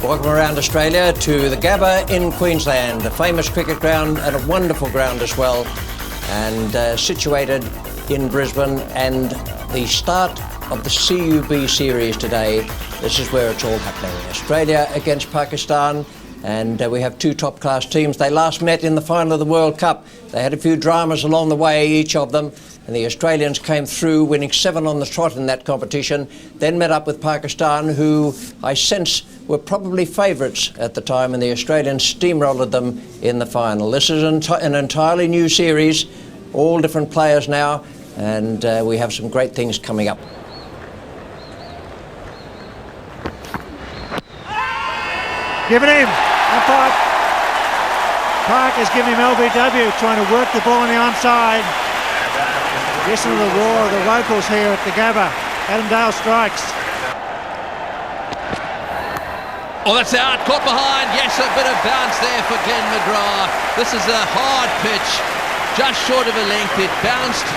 Welcome around Australia to the Gabba in Queensland, a famous cricket ground and a wonderful ground as well, and situated in Brisbane, and the start of the CUB series today. This is where it's all happening. Australia against Pakistan, and we have two top-class teams. They last met in the final of the World Cup. They had a few dramas along the way, each of them, and the Australians came through, winning 7 on the trot in that competition, then met up with Pakistan, who I sense were probably favourites at the time, and the Australians steamrolled them in the final. This is an entirely new series, all different players now, and we have some great things coming up. Give it him. Umpire Park has given him LBW, trying to work the ball on the onside. Listen to the roar of the locals here at the Gabba. Adam Dale strikes. Oh, that's out, caught behind. Yes, a bit of bounce there for Glenn McGrath. This is a hard pitch, just short of a length. It bounced.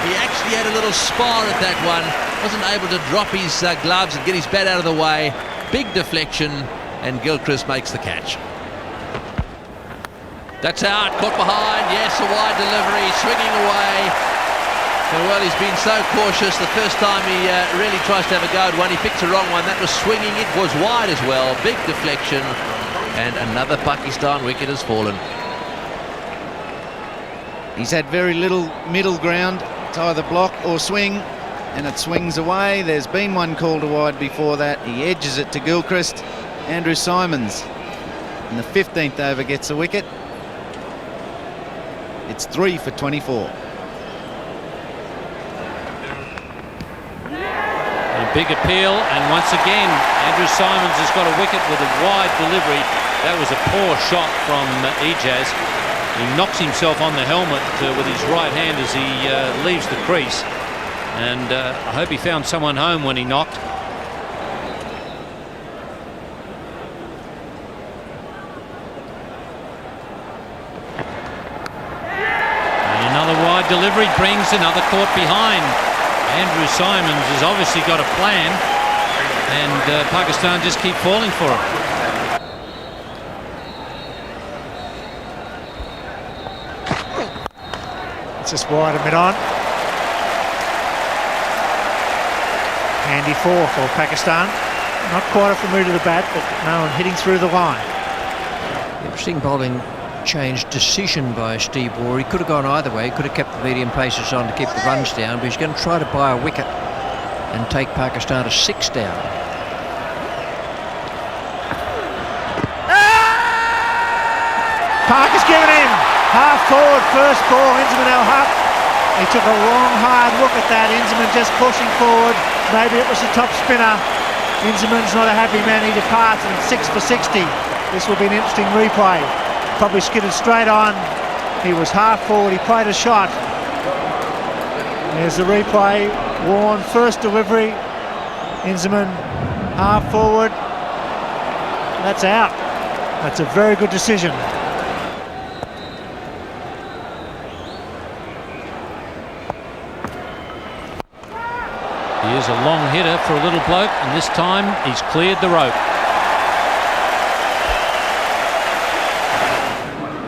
He actually had a little spar at that one. Wasn't able to drop his gloves and get his bat out of the way. Big deflection, and Gilchrist makes the catch. That's out, caught behind. Yes, a wide delivery, swinging away. Well, he's been so cautious. The first time he really tries to have a go at one, he picks the wrong one. That was swinging. It was wide as well. Big deflection, and another Pakistan wicket has fallen. He's had very little middle ground to either block or swing, and it swings away. There's been one called a wide before that. He edges it to Gilchrist. Andrew Simons in the 15th over gets the wicket. It's 3 for 24. A big appeal, and once again Andrew Simons has got a wicket with a wide delivery. That was a poor shot from Ijaz. He knocks himself on the helmet with his right hand as he leaves the crease, and I hope he found someone home when he knocked. Wide delivery brings another caught behind. Andrew Simons has obviously got a plan, and Pakistan just keep falling for him. It's just wide and mid-on. Handy 4 for Pakistan. Not quite off the move to the bat, but no one hitting through the line. Interesting bowling change decision by Steve Waugh. He could have gone either way. He could have kept the medium paces on to keep the runs down, but he's going to try to buy a wicket and take Pakistan to 6 down. Park has given him half forward, first ball. Inzamam al-Haq. He took a long, hard look at that. Inzamam just pushing forward. Maybe it was the top spinner. Inzaman's not a happy man. He departs, and it's 6 for 60. This will be an interesting replay. Probably skidded straight on. He was half forward. He played a shot. There's the replay. Warren, first delivery. Inzamam half forward. That's out. That's a very good decision. He is a long hitter for a little bloke, and this time he's cleared the rope.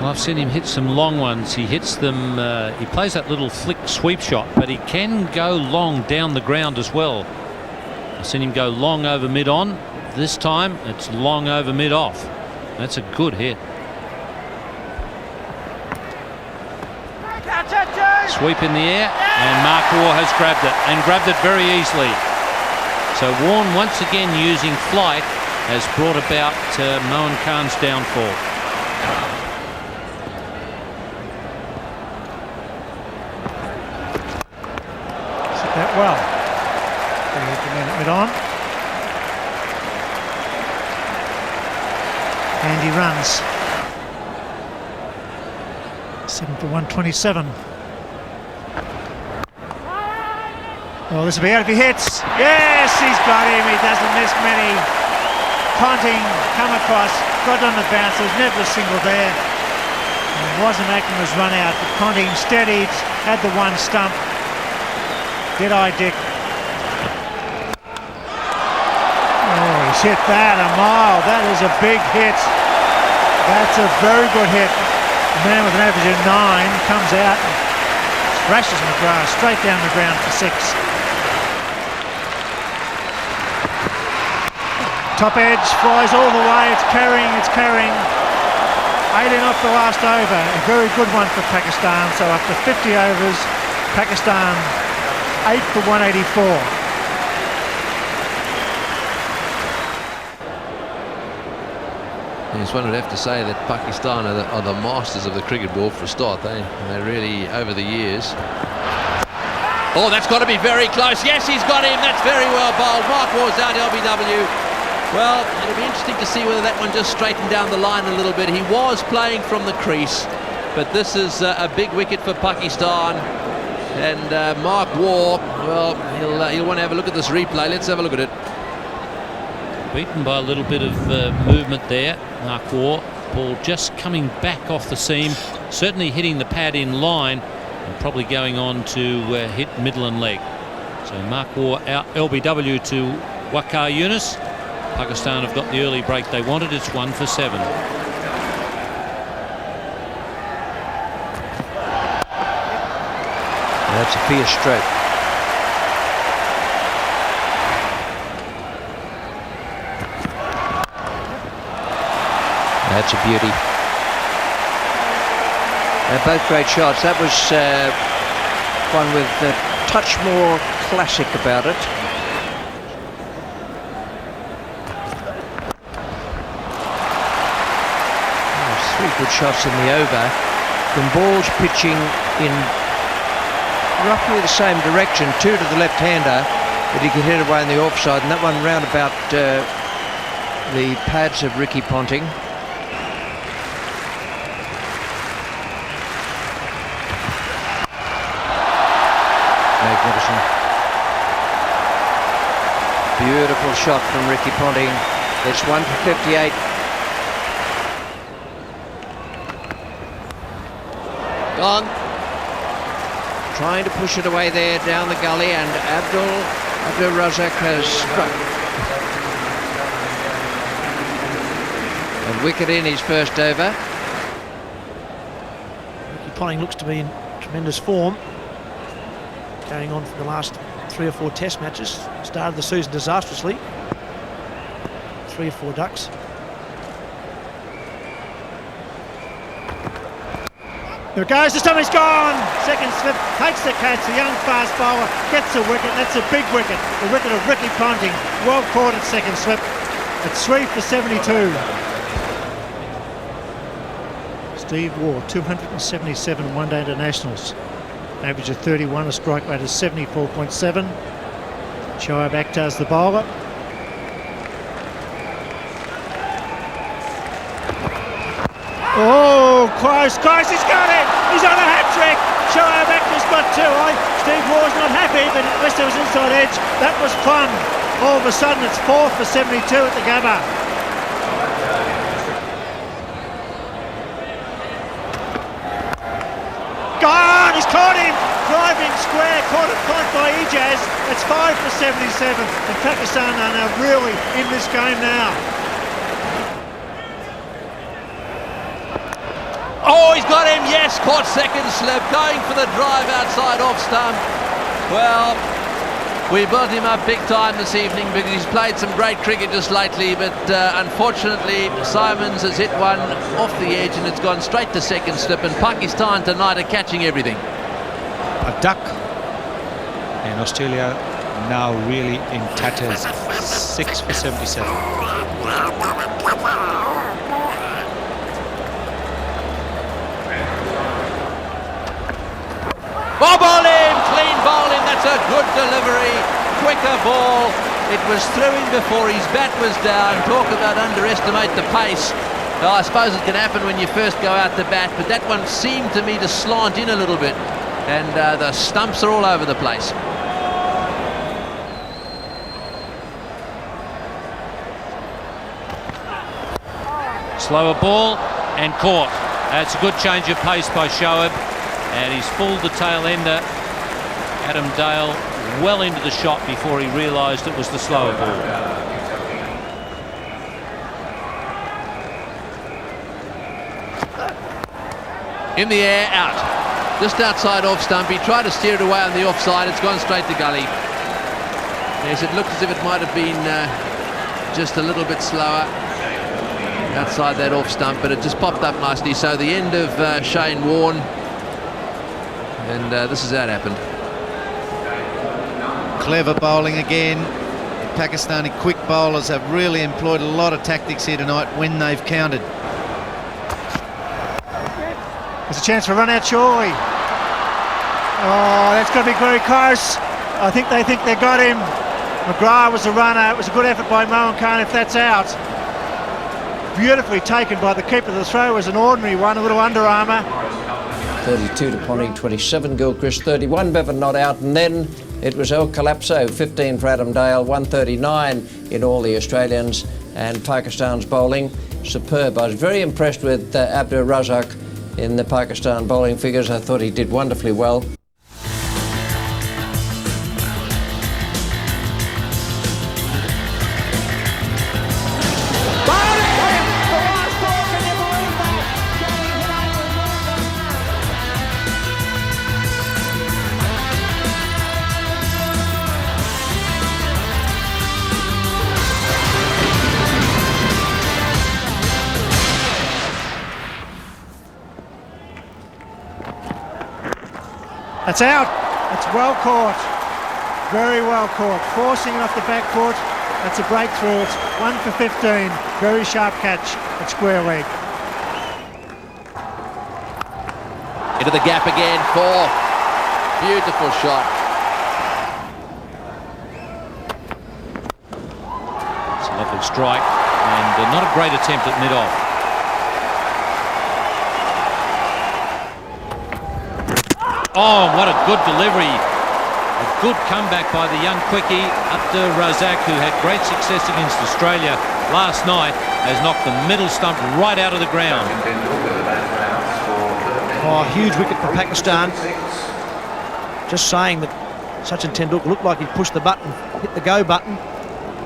Well, I've seen him hit some long ones. He hits them, he plays that little flick sweep shot, but he can go long down the ground as well. I've seen him go long over mid-on. This time it's long over mid-off. That's a good hit. Sweep in the air, and Mark Waugh has grabbed it, and grabbed it very easily. So Warren, once again using flight, has brought about Mohan Khan's downfall. That well. Mid-on. And he runs. 7 for 127. Oh, this will be out if he hits. Yes, he's got him. He doesn't miss many. Ponting come across, got on the bounce. There was never a single there. And it wasn't Ackerman's run out, but Ponting steadied, had the one stump. Did I, Dick? Oh, he He's hit that a mile. That is a big hit. That's a very good hit. The man with an average of 9 comes out and thrashes McGrath straight down the ground for 6. Top edge flies all the way. It's carrying. 18 off the last over. A very good one for Pakistan. So after 50 overs, Pakistan 8 for 184. Yes, one would have to say that Pakistan are the masters of the cricket ball for a start. They really, over the years. Oh, that's got to be very close. Yes, he's got him. That's very well bowled. Mark Waugh's out, LBW. Well, it'll be interesting to see whether that one just straightened down the line a little bit. He was playing from the crease, but this is a big wicket for Pakistan. And Mark Waugh, well, he'll want to have a look at this replay. Let's have a look at it. Beaten by a little bit of movement there, Mark Waugh. Ball just coming back off the seam, certainly hitting the pad in line, and probably going on to hit middle and leg. So Mark Waugh out, LBW to Waqar Younis. Pakistan have got the early break they wanted. It's 1 for 7. That's a fierce stroke. That's a beauty. They're both great shots. That was one with a touch more classic about it. Good shots in the over from balls pitching in roughly the same direction, 2 to the left-hander, but he could hit away on the offside, and that one round about the pads of Ricky Ponting. Magnificent. Beautiful shot from Ricky Ponting. It's 1 for 58. Gone. Trying to push it away there down the gully, and Abdul Razak has struck. And wicket in his first over. Ricky Ponting looks to be in tremendous form. Going on for the last 3 or 4 test matches. Started the season disastrously. 3 or 4 ducks. There it goes, this time he's gone! Second slip, takes the catch, the young fast bowler gets a wicket. That's a big wicket, the wicket of Ricky Ponting. Well caught at second slip. It's 3 for 72. Steve Waugh, 277 one-day internationals. Average of 31, a strike rate of 74.7. Shoaib Akhtar's the bowler. Oh, close, he's got it! He's on a hat-trick! Shoaib Akhtar's got 2. Steve Waugh's not happy, but unless there was inside edge, that was fun. All of a sudden, it's 4 for 72 at the Gabba. Gone! He's caught him! Driving square, caught it point by Ijaz. It's 5 for 77, and Pakistan are now really in this game now. Oh, he's got him, yes, caught second slip, going for the drive outside off stump. Well, we built him up big time this evening because he's played some great cricket just lately, but unfortunately Simons has hit one off the edge and it's gone straight to second slip, and Pakistan tonight are catching everything. A duck, and Australia now really in tatters. 6 for 77. Bowl him, clean bowl him, that's a good delivery, quicker ball. It was through him before his bat was down. Talk about underestimate the pace. Well, I suppose it can happen when you first go out to bat, but that one seemed to me to slant in a little bit, and the stumps are all over the place. Slower ball and caught. That's a good change of pace by Shoaib. And he's fooled the tail ender, Adam Dale, well into the shot before he realised it was the slower ball. In the air, out. Just outside off stump. He tried to steer it away on the offside. It's gone straight to gully. Yes, it looked as if it might have been just a little bit slower outside that off stump, but it just popped up nicely. So the end of Shane Warne, and this is how it happened. Clever bowling again. The Pakistani quick bowlers have really employed a lot of tactics here tonight when they've countered. There's a chance for a run out surely. Oh, that's going to be very close. I think they got him. McGrath was the runner. It was a good effort by Mohan Khan if that's out. Beautifully taken by the keeper. The throw was an ordinary one, a little under armour. 32 to Ponting, 27 Gilchrist, 31 Bevan not out, and then it was El Collapso, 15 for Adam Dale, 139 in all the Australians, and Pakistan's bowling superb. I was very impressed with Abdur Razak in the Pakistan bowling figures. I thought he did wonderfully well. That's out. That's well caught. Very well caught. Forcing it off the back foot. That's a breakthrough. It's 1 for 15. Very sharp catch at square leg. Into the gap again. 4. Beautiful shot. It's a lovely strike, and not a great attempt at mid-off. Oh, what a good delivery. A good comeback by the young quickie, Abdur Razak, who had great success against Australia last night, has knocked the middle stump right out of the ground. Oh, huge wicket for Pakistan. Just saying that Sachin Tendulkar looked like he'd pushed the button, hit the go button.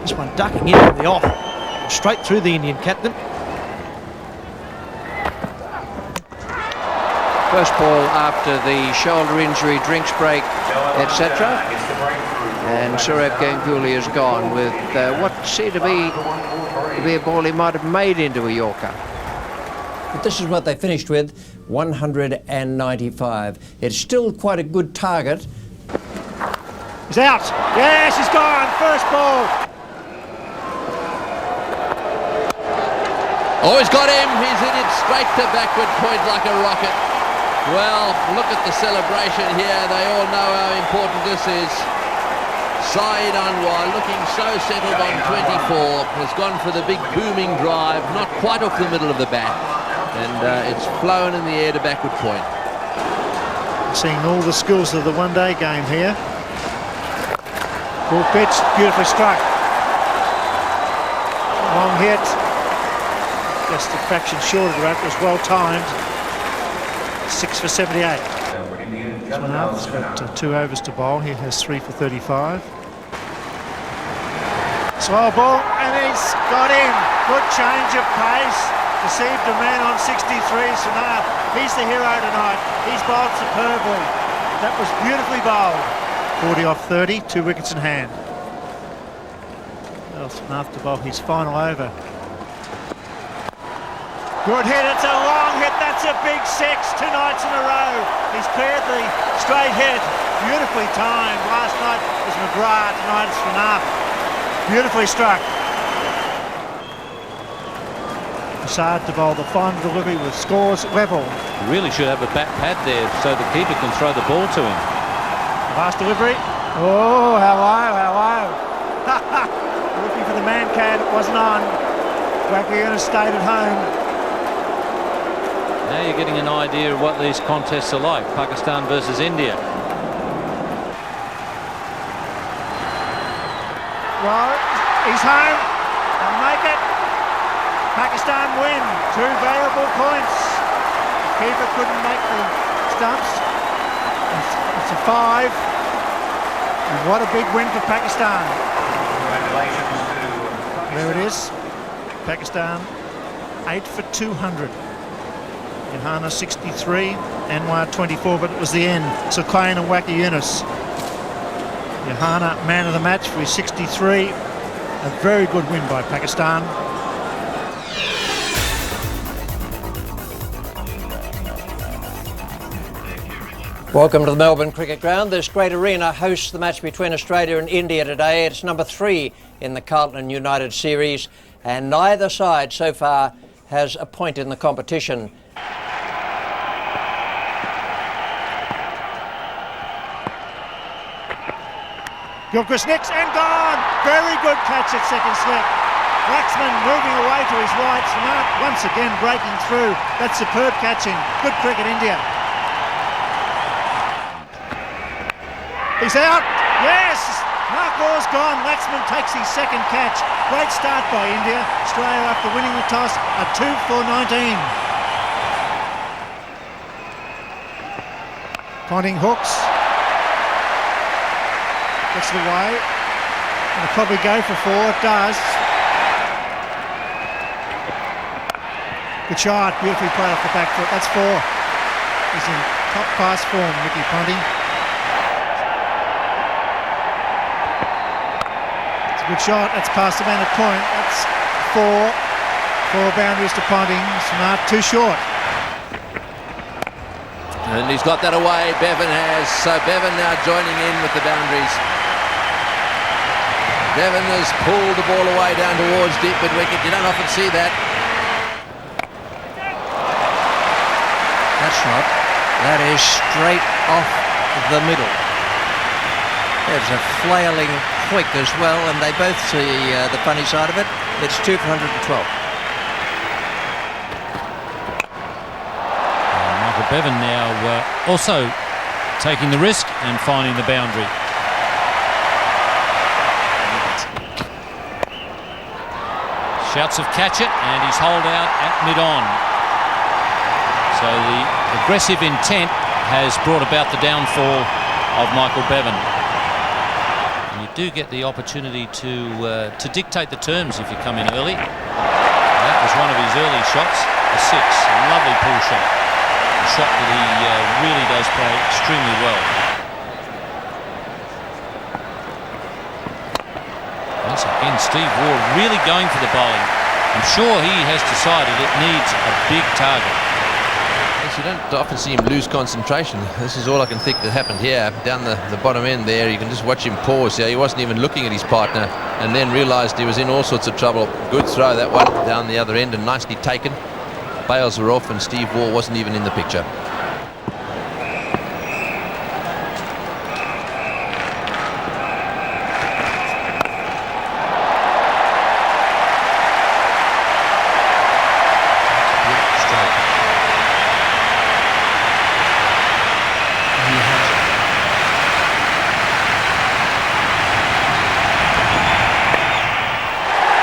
This one ducking in from the off, straight through the Indian captain. First ball after the shoulder injury, drinks break, etc. And Sourav Ganguly is gone with what seemed to be a ball he might have made into a Yorker. But this is what they finished with, 195. It's still quite a good target. He's out. Yes, he's gone. First ball. Oh, he's got him. He's hit it straight to backward point like a rocket. Well, look at the celebration here. They all know how important this is. Saeed Anwar, looking so settled on 24, has gone for the big booming drive, not quite off the middle of the bat, and it's flown in the air to backward point. Seeing all the skills of the one-day game here. Full pitch, beautifully struck. Long hit. Just a fraction short of the wrap, was well timed. 6 for 78. Swanath's got 2 overs to bowl. He has 3 for 35. Slow ball, and he's got him. Good change of pace. Deceived a man on 63. Swanath, he's the hero tonight. He's bowled superbly. That was beautifully bowled. 40 off 30, 2 wickets in hand. Well, Swanath to bowl his final over. Good hit, it's a long hit, that's a big 6, 2 nights in a row. He's cleared the straight hit, beautifully timed. Last night was McGrath, tonight it's Swanath. Beautifully struck. Prasad to bowl the final delivery with scores level. You really should have a bat pad there so the keeper can throw the ball to him. Last delivery. Oh, hello. Looking for the man can, it wasn't on. Wagliana stayed at home. Now you're getting an idea of what these contests are like, Pakistan versus India. Well, he's home. They'll make it. Pakistan win. 2 valuable points. The keeper couldn't make the stumps. It's a 5. And what a big win for Pakistan. There it is. Pakistan 8 for 200. Johanna 63, Anwar 24, but it was the end. Sukain and Waki Yunus. Johanna, man of the match for his 63. A very good win by Pakistan. Welcome to the Melbourne Cricket Ground. This great arena hosts the match between Australia and India today. It's number 3 in the Carlton United series, and neither side so far has a point in the competition. Gilchrist nicks and gone. Very good catch at second slip. Laxman moving away to his right. Smart once again breaking through. That's superb catching. Good cricket, India. He's out. Yes! Markor's gone. Laxman takes his second catch. Great start by India. Australia, after winning the toss, are 2 for 19. Ponting hooks. Gets it away. It'll probably go for 4. It does. Good shot. Beautifully played off the back foot. That's 4. He's in top class form, Mickey Ponting. It's a good shot. That's past the man at point. That's 4. 4 boundaries to Ponting. Smart, too short. And he's got that away. Bevan has. So Bevan now joining in with the boundaries. Bevan has pulled the ball away down towards deep mid-wicket. You don't often see that. That's not. That is straight off the middle. There's a flailing quick as well, and they both see the funny side of it. It's 2 for 112. Michael Bevan now also taking the risk and finding the boundary. Shouts of catch it, and he's holed out at mid-on. So the aggressive intent has brought about the downfall of Michael Bevan. And you do get the opportunity to dictate the terms if you come in early. That was one of his early shots, a 6, a lovely pull shot. A shot that he really does play extremely well. Once again, Steve Waugh really going for the bowling. I'm sure he has decided it needs a big target. Yes, you don't often see him lose concentration. This is all I can think that happened here. Down the bottom end there, you can just watch him pause. Yeah, he wasn't even looking at his partner and then realised he was in all sorts of trouble. Good throw, that one, down the other end, and nicely taken. Bails were off and Steve Waugh wasn't even in the picture.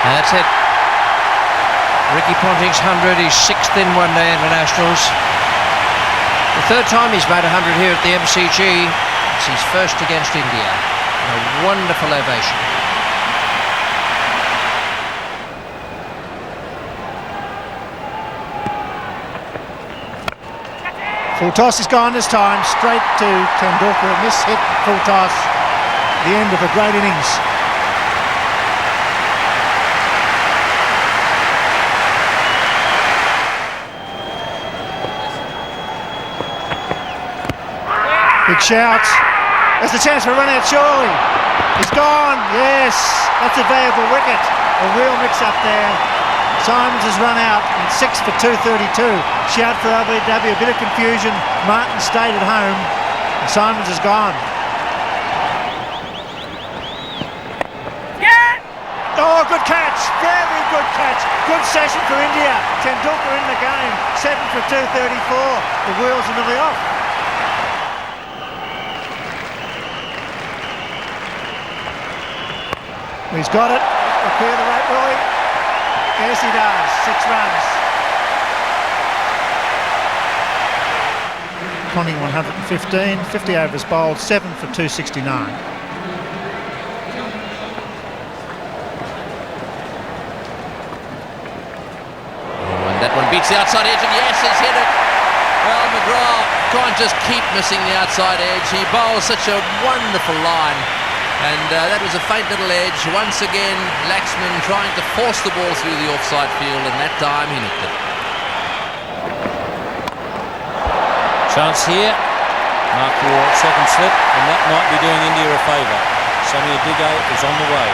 That's it. Ricky Ponting's 100, he's 6th in one-day internationals. The 3rd time he's made 100 here at the MCG. It's his first against India. A wonderful ovation. Full toss is gone this time. Straight to Tendulkar. A miss hit, full toss. The end of a great innings. Big shout. There's a chance for a run out, surely. He's gone. Yes, that's a valuable wicket. A real mix-up there. Simons has run out and 6 for 232. Shout for RBW, a bit of confusion. Martin stayed at home and Simons is gone. Oh, good catch. Very good catch. Good session for India. Tendulkar in the game. 7 for 234. The wheels are nearly off. He's got it. He'll clear the right, Roy. Yes, he does. 6 runs. Ponting 115, 50 overs bowled, 7 for 269. And that one beats the outside edge, and yes, he's hit it. Well, McGrath can't just keep missing the outside edge. He bowls such a wonderful line. And that was a faint little edge. Once again, Laxman trying to force the ball through the offside field, and that time he nicked it. Chance here. Mark your second slip, and that might be doing India a favour. Samir Diggo is on the way.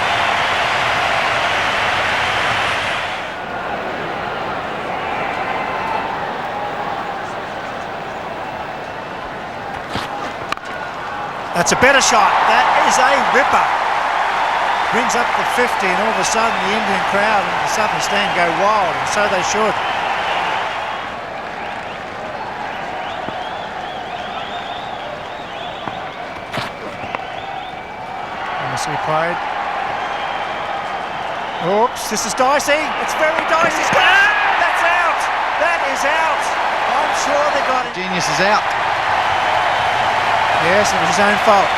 That's a better shot. That is a ripper. Brings up the 50, and all of a sudden the Indian crowd and the southern stand go wild, and so they should. Nicely played. Oops, this is dicey. It's very dicey. That's out. That is out. I'm sure they got it. Genius is out. Yes, it was his own fault.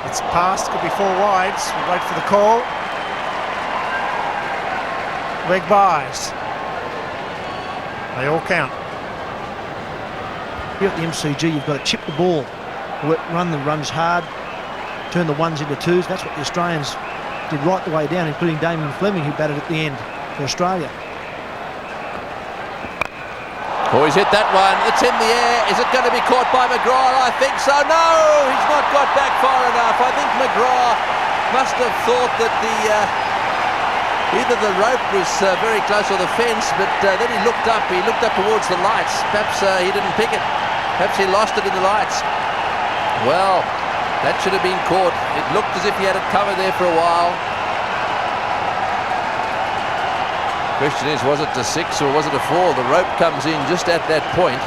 It's passed, could be 4 wides. We'll wait for the call. Leg buys. They all count. Here at the MCG, you've got to chip the ball, run the runs hard, turn the ones into twos. That's what the Australians did right the way down, including Damien Fleming, who batted at the end for Australia. Oh, he's hit that one. It's in the air. Is it going to be caught by McGrath? I think so. No, he's not got back far enough. I think McGrath must have thought that either the rope was very close or the fence, but then he looked up. He looked up towards the lights. Perhaps he didn't pick it. Perhaps he lost it in the lights. Well, that should have been caught. It looked as if he had it covered there for a while. Question is, was it a 6 or was it a 4? The rope comes in just at that point.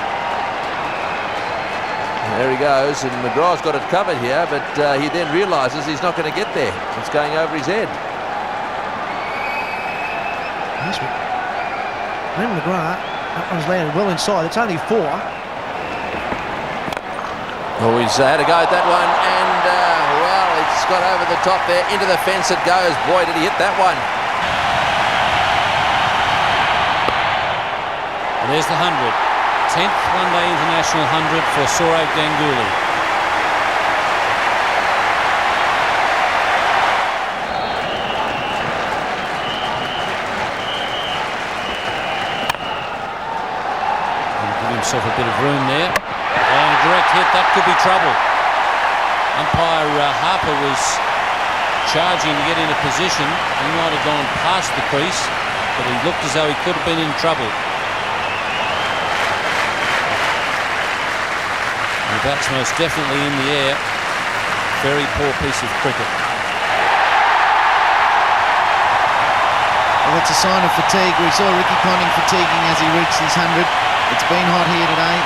There he goes, and McGrath's got it covered here, but he then realises he's not going to get there. It's going over his head. Yes, remember McGrath, that one's landed well inside. It's only 4. Oh, he's had a go at that one, and well, it's got over the top there. Into the fence it goes. Boy, did he hit that one. And there's the 100. 10th one-day international 100 for Sourav Ganguly. Give himself a bit of room there. And a direct hit, that could be trouble. Umpire Harper was charging to get into position. He might have gone past the crease, but he looked as though he could have been in trouble. The bat's most definitely in the air. Very poor piece of cricket. Well, it's a sign of fatigue. We saw Ricky Ponting fatiguing as he reached his 100. It's been hot here today.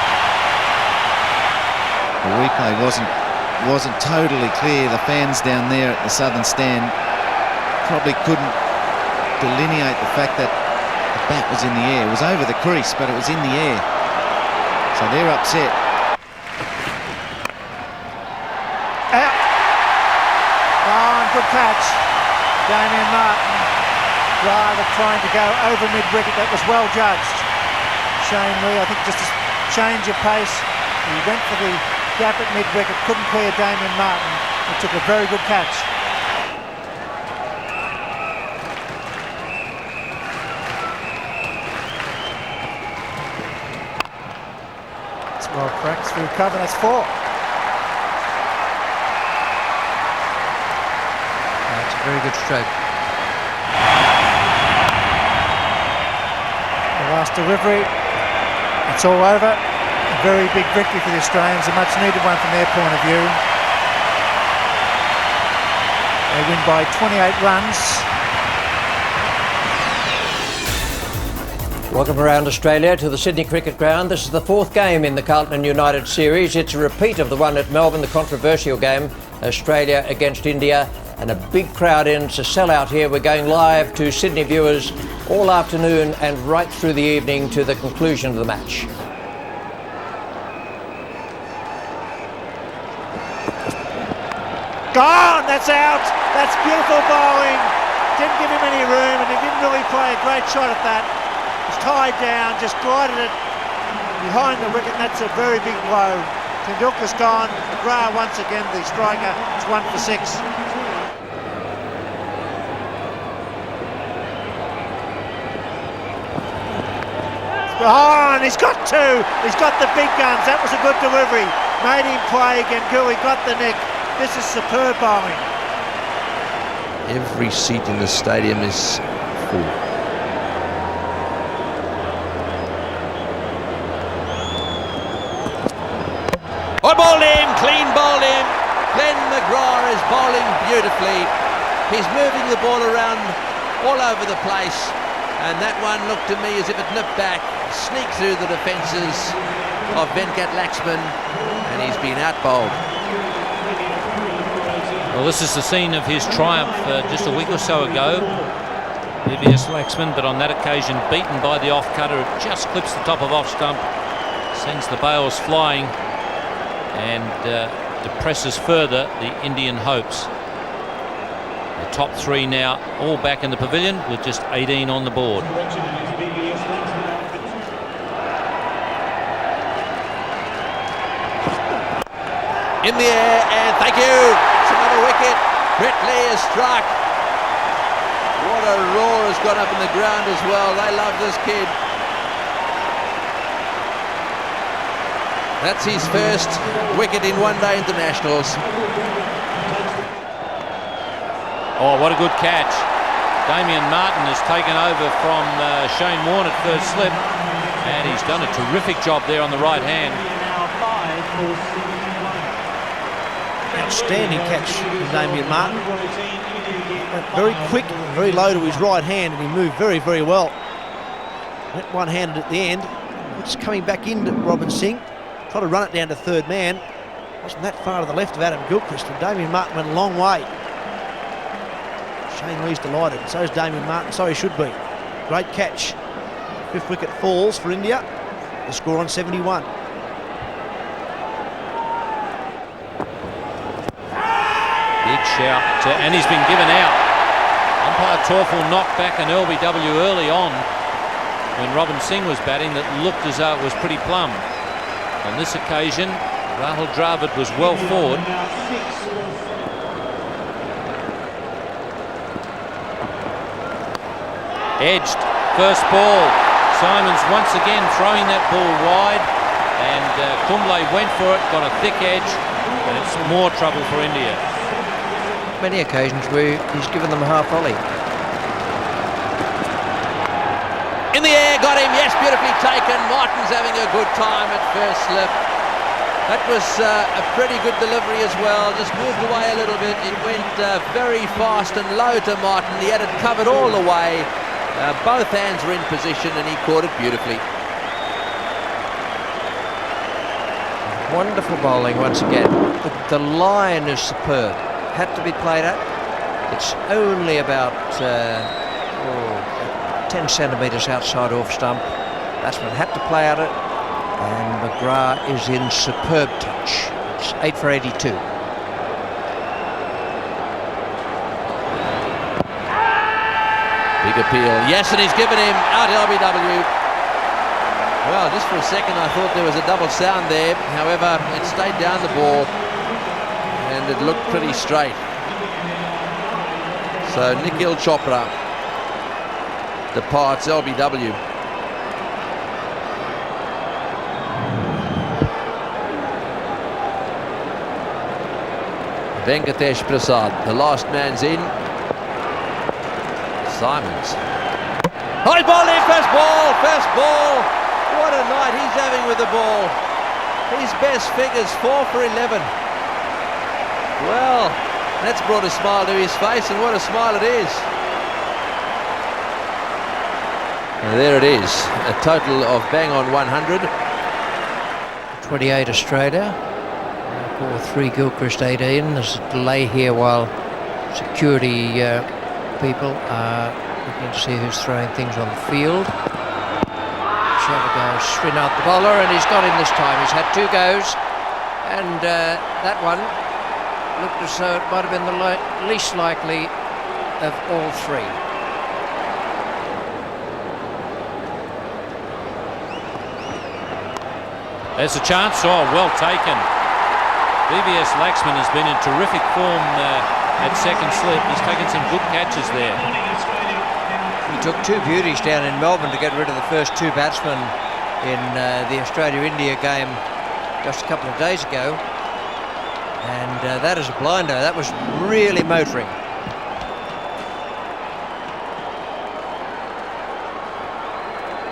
The replay wasn't totally clear. The fans down there at the southern stand probably couldn't delineate the fact that the bat was in the air. It was over the crease, but it was in the air. So they're upset. Out. Oh, and good catch. Damien Martin rather trying to go over mid-wicket. That was well judged. Shane Lee, I think just a change of pace. He went for the gap at mid-wicket, couldn't clear Damien Martin. He took a very good catch. It's well cracked through cover, that's 4. That's a very good stroke. The last delivery, it's all over. A very big victory for the Australians, a much needed one from their point of view. They win by 28 runs. Welcome around Australia to the Sydney Cricket Ground. This is the 4th game in the Carlton United series. It's a repeat of the one at Melbourne, the controversial game, Australia against India. And a big crowd in. It's a sellout here. We're going live to Sydney viewers all afternoon and right through the evening to the conclusion of the match. Gone! That's out! That's beautiful bowling. didn't give him any room, and he didn't really play a great shot at that. He was tied down, just glided it behind the wicket, and that's a very big blow. Tendulkar's gone. McGrath once again, the striker. It's 1 for 6. Oh, and he's got 2. He's got the big guns. That was a good delivery. Made him play again. Gilly got the nick. This is superb bowling. Every seat in the stadium is full. I bowled him, clean bowled him. Glenn McGrath is bowling beautifully. He's moving the ball around all over the place, and that one looked to me as if it nipped back, sneaked through the defences of Venkat Laxman, and he's been out-bowled. Well, this is the scene of his triumph just a week or so ago. VVS Laxman, but on that occasion beaten by the off-cutter. It just clips the top of off-stump, sends the bails flying, and depresses further the Indian hopes. The top 3 now all back in the pavilion with just 18 on the board. In the air, and thank you. It's another wicket. Brett Lee has struck. What a roar has gone up in the ground as well. They love this kid. That's his first wicket in one-day internationals. Oh, what a good catch. Damien Martin has taken over from Shane Warne at first slip, and he's done a terrific job there on the right hand. Outstanding catch from Damien Martin. Very quick, very low to his right hand, and he moved very, very well. Went one-handed at the end. Just coming back into Robin Singh. Tried to run it down to third man. Wasn't that far to the left of Adam Gilchrist, and Damien Martin went a long way. Shane Lee's delighted, and so is Damien Martin, so he should be. Great catch. 5th wicket falls for India. The score on 71. Big shout, and he's been given out. Umpire Torfel knocked back an LBW early on when Robin Singh was batting that looked as though it was pretty plumb. On this occasion, Rahul Dravid was well forward. Edged, first ball. Simons once again throwing that ball wide, and Kumble went for it, got a thick edge, and it's more trouble for India. Many occasions where he's given them a half volley. In the air, got him, yes, beautifully taken. Martin's having a good time at first slip. That was a pretty good delivery as well, just moved away a little bit. It went very fast and low to Martin. He had it covered all the way. Both hands were in position, and he caught it beautifully. Wonderful bowling once again. The line is superb. Had to be played at. It's only about 10 centimetres outside off stump. Batsman had to play at it, and McGrath is in superb touch. It's 8 for 82. Big appeal, yes, and he's given him out LBW. Well, just for a second I thought there was a double sound there. However, it stayed down the ball, and it looked pretty straight. So Nikhil Chopra departs LBW. Venkatesh Prasad, the last man's in. Simons. Oh, he's bowled in, first ball. What a night he's having with the ball. His best figures, 4 for 11. Well, that's brought a smile to his face, and what a smile it is. And there it is, a total of bang on 100. 28 Australia. 3 Gilchrist 18. There's a delay here while security people are looking to see who's throwing things on the field. Shabagul Srinath, the bowler, and he's got him this time. He's had 2 goes, and that one looked as though it might have been the least likely of all three. There's a chance. Oh, well taken. BBS Laxman has been in terrific form at second slip. He's taken some good catches there. He took two beauties down in Melbourne to get rid of the first two batsmen in the Australia-India game just a couple of days ago. And that is a blinder. That was really motoring.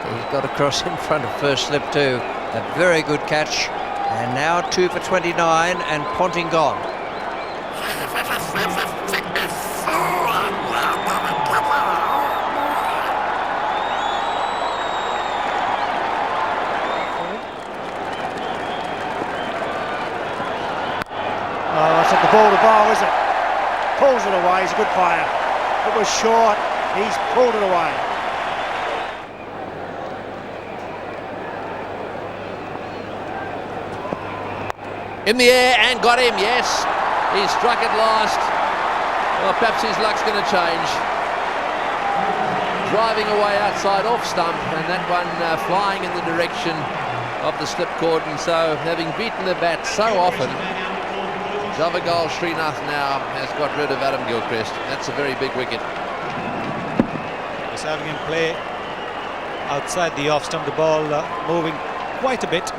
He's got across in front of first slip too. A very good catch. And now 2 for 29 and Ponting gone. Oh, it's not the ball to bowl, is it? Pulls it away. He's a good player. It was short. He's pulled it away. In the air and got him, yes. He struck it last. Well, perhaps his luck's going to change. Driving away outside off stump, and that one flying in the direction of the slip cord. And so, having beaten the bat so often, Javagal Srinath now has got rid of Adam Gilchrist. That's a very big wicket. He's having him play outside the off stump, the ball moving quite a bit.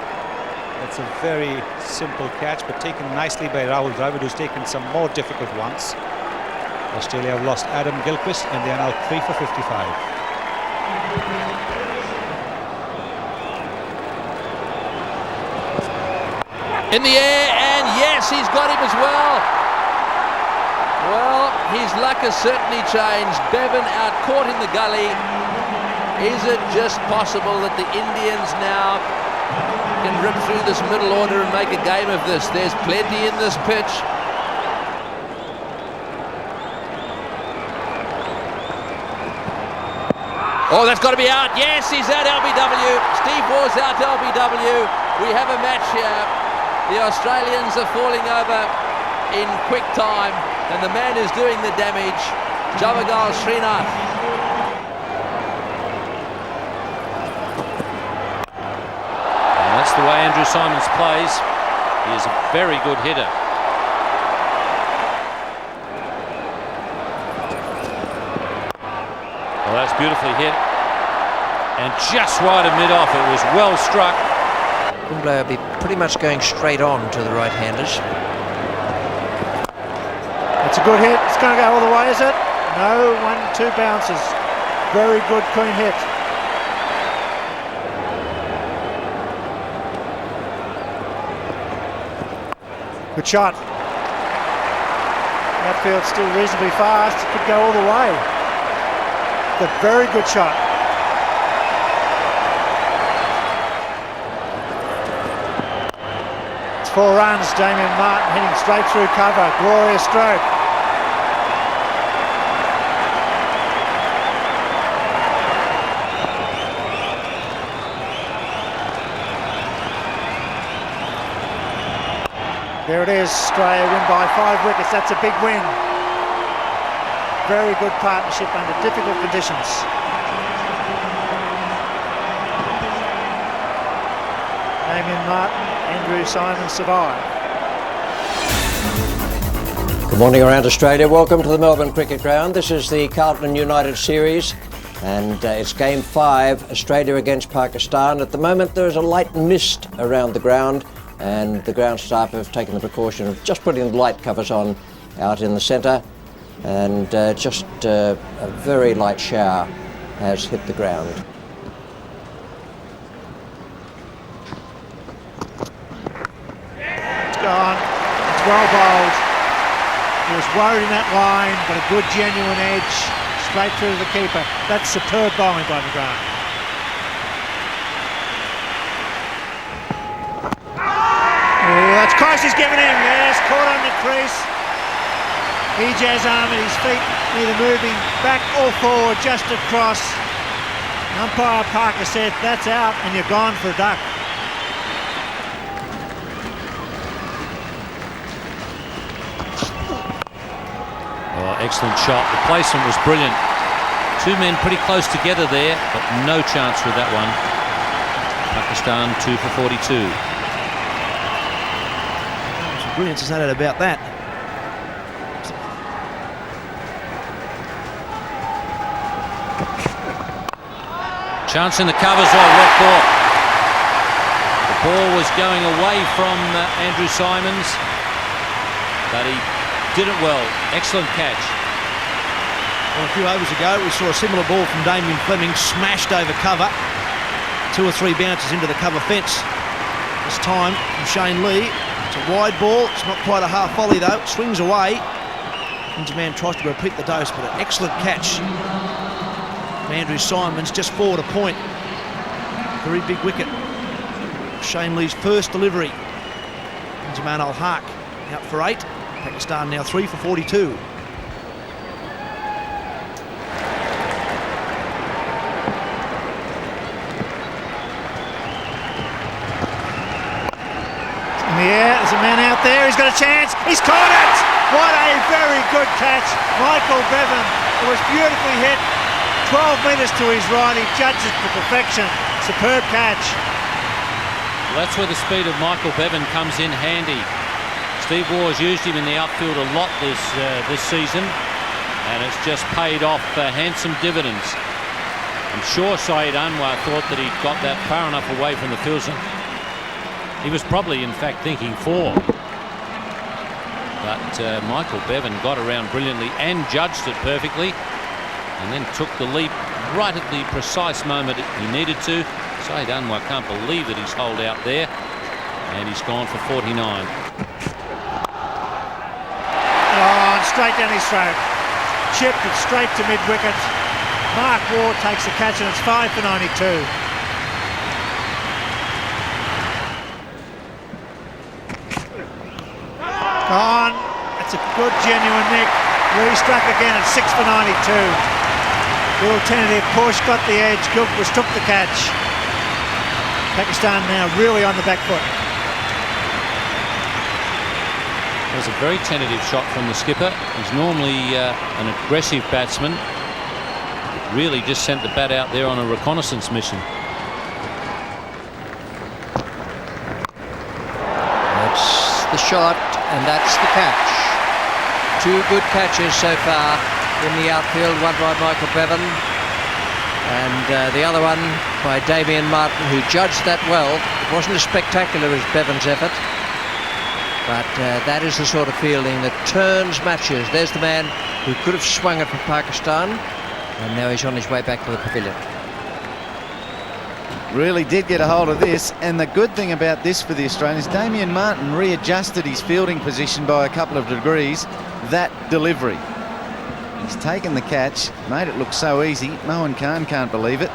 That's a very simple catch, but taken nicely by Rahul Dravid, who's taken some more difficult ones. Australia have lost Adam Gilchrist, and they are now 3 for 55. In the air, and yes, he's got him as well. Well, his luck has certainly changed. Bevan out caught in the gully. Is it just possible that the Indians now can rip through this middle order and make a game of this? There's plenty in this pitch. Oh, that's got to be out. Yes, he's out LBW. Steve Waugh's out LBW. We have a match here. The Australians are falling over in quick time, and the man who's doing the damage, Javagal Srinath. That's the way Andrew Simons plays. He is a very good hitter. Well, that's beautifully hit. And just right at mid-off, it was well struck. Kumble will be pretty much going straight on to the right-handers. It's a good hit. It's going to go all the way, is it? No, 1-2 bounces. Very good, clean hit. Good shot. That field's still reasonably fast. It could go all the way. A very good shot. It's 4 runs. Damien Martin hitting straight through cover. Glorious stroke. There it is. Australia win by 5 wickets. That's a big win. Very good partnership under difficult conditions. Damien Martin, Andrew Simons survive. Good morning around Australia. Welcome to the Melbourne Cricket Ground. This is the Carlton United series, and it's game 5, Australia against Pakistan. At the moment there is a light mist around the ground, and the ground staff have taken the precaution of just putting the light covers on out in the centre, and just a very light shower has hit the ground. It's gone. It's well bowled. He was worried in that line, but a good genuine edge straight through the keeper. That's superb bowling by McGrath. Oh, that's close. He's given him. Yes, caught on the crease. Ijaz Ahmed, his feet either moving back or forward, just across. Umpire Parker said, that's out, and you're gone for a duck. Oh, excellent shot. The placement was brilliant. Two men pretty close together there, but no chance with that one. Pakistan 2 for 42. Some brilliance, there's no doubt about that. Chance in the covers. Oh, wet ball. The ball was going away from Andrew Simons, but he did it well. Excellent catch. Well, a few overs ago, we saw a similar ball from Damien Fleming, smashed over cover. 2 or 3 bounces into the cover fence. This time from Shane Lee. It's a wide ball. It's not quite a half volley though. It swings away. Ingerman tries to repeat the dose, but an excellent catch. Andrew Simons just forward a point. Very big wicket. Shane Lee's first delivery. Ingerman al-Haq out for 8. Pakistan now 3 for 42. In the air, there's a man out there, he's got a chance, he's caught it! What a very good catch, Michael Bevan. It was beautifully hit, 12 metres to his right, he judged it for perfection. Superb catch. Well, that's where the speed of Michael Bevan comes in handy. Steve Waugh's used him in the outfield a lot this season, and it's just paid off handsome dividends. I'm sure Saeed Anwar thought that he'd got that far enough away from the field zone. He was probably, in fact, thinking 4. But Michael Bevan got around brilliantly and judged it perfectly, and then took the leap right at the precise moment he needed to. Saeed Anwar can't believe that he's holed out there, and he's gone for 49. Oh, and straight down his throat. Chipped it straight to mid-wicket. Mark Ward takes the catch, and it's 5 for 92. On. That's a good, genuine nick. Re-struck again at 6 for 92. Little tentative push, got the edge. Gilchrist took the catch. Pakistan now really on the back foot. It was a very tentative shot from the skipper. He's normally an aggressive batsman. Really just sent the bat out there on a reconnaissance mission. That's the shot, and that's the catch. 2 good catches so far in the outfield, one by Michael Bevan and the other one by Damien Martin, who judged that well. It wasn't as spectacular as Bevan's effort, but that is the sort of fielding that turns matches. There's the man who could have swung it for Pakistan, and now he's on his way back to the pavilion. Really did get a hold of this, and the good thing about this for the Australians, Damien Martin readjusted his fielding position by a couple of degrees. That delivery, he's taken the catch, made it look so easy. Mohan Khan can't believe it.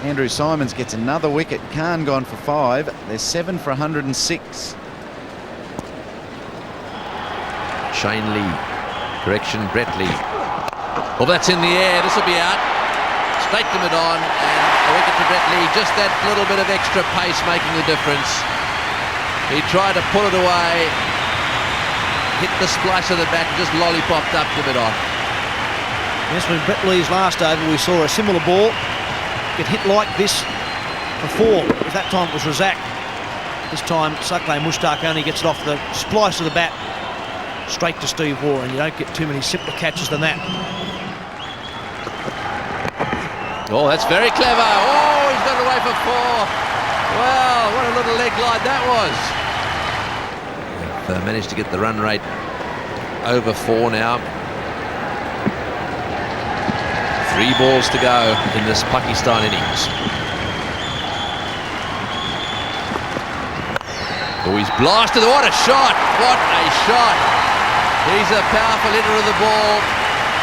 Andrew Simons gets another wicket. Khan gone for 5. They're 7 for 106. Shane Lee. Correction, Brett Lee. Well, that's in the air. This will be out. Straight to mid-on, and a wicket to Brett Lee. Just that little bit of extra pace making the difference. He tried to pull it away, hit the splice of the bat, and just lollipopped up to mid-on. Yes, when Brett Lee's last over, we saw a similar ball get hit like this before. That time it was Razak. This time Sakleh Mushtaq only gets it off the splice of the bat straight to Steve Waugh, and you don't get too many simpler catches than that. Oh, that's very clever. Oh, he's got it away for 4. Wow, what a little leg glide that was. They've managed to get the run rate over 4 now. 3 balls to go in this Pakistan innings. Oh, he's blasted. What a shot. What a shot. He's a powerful hitter of the ball.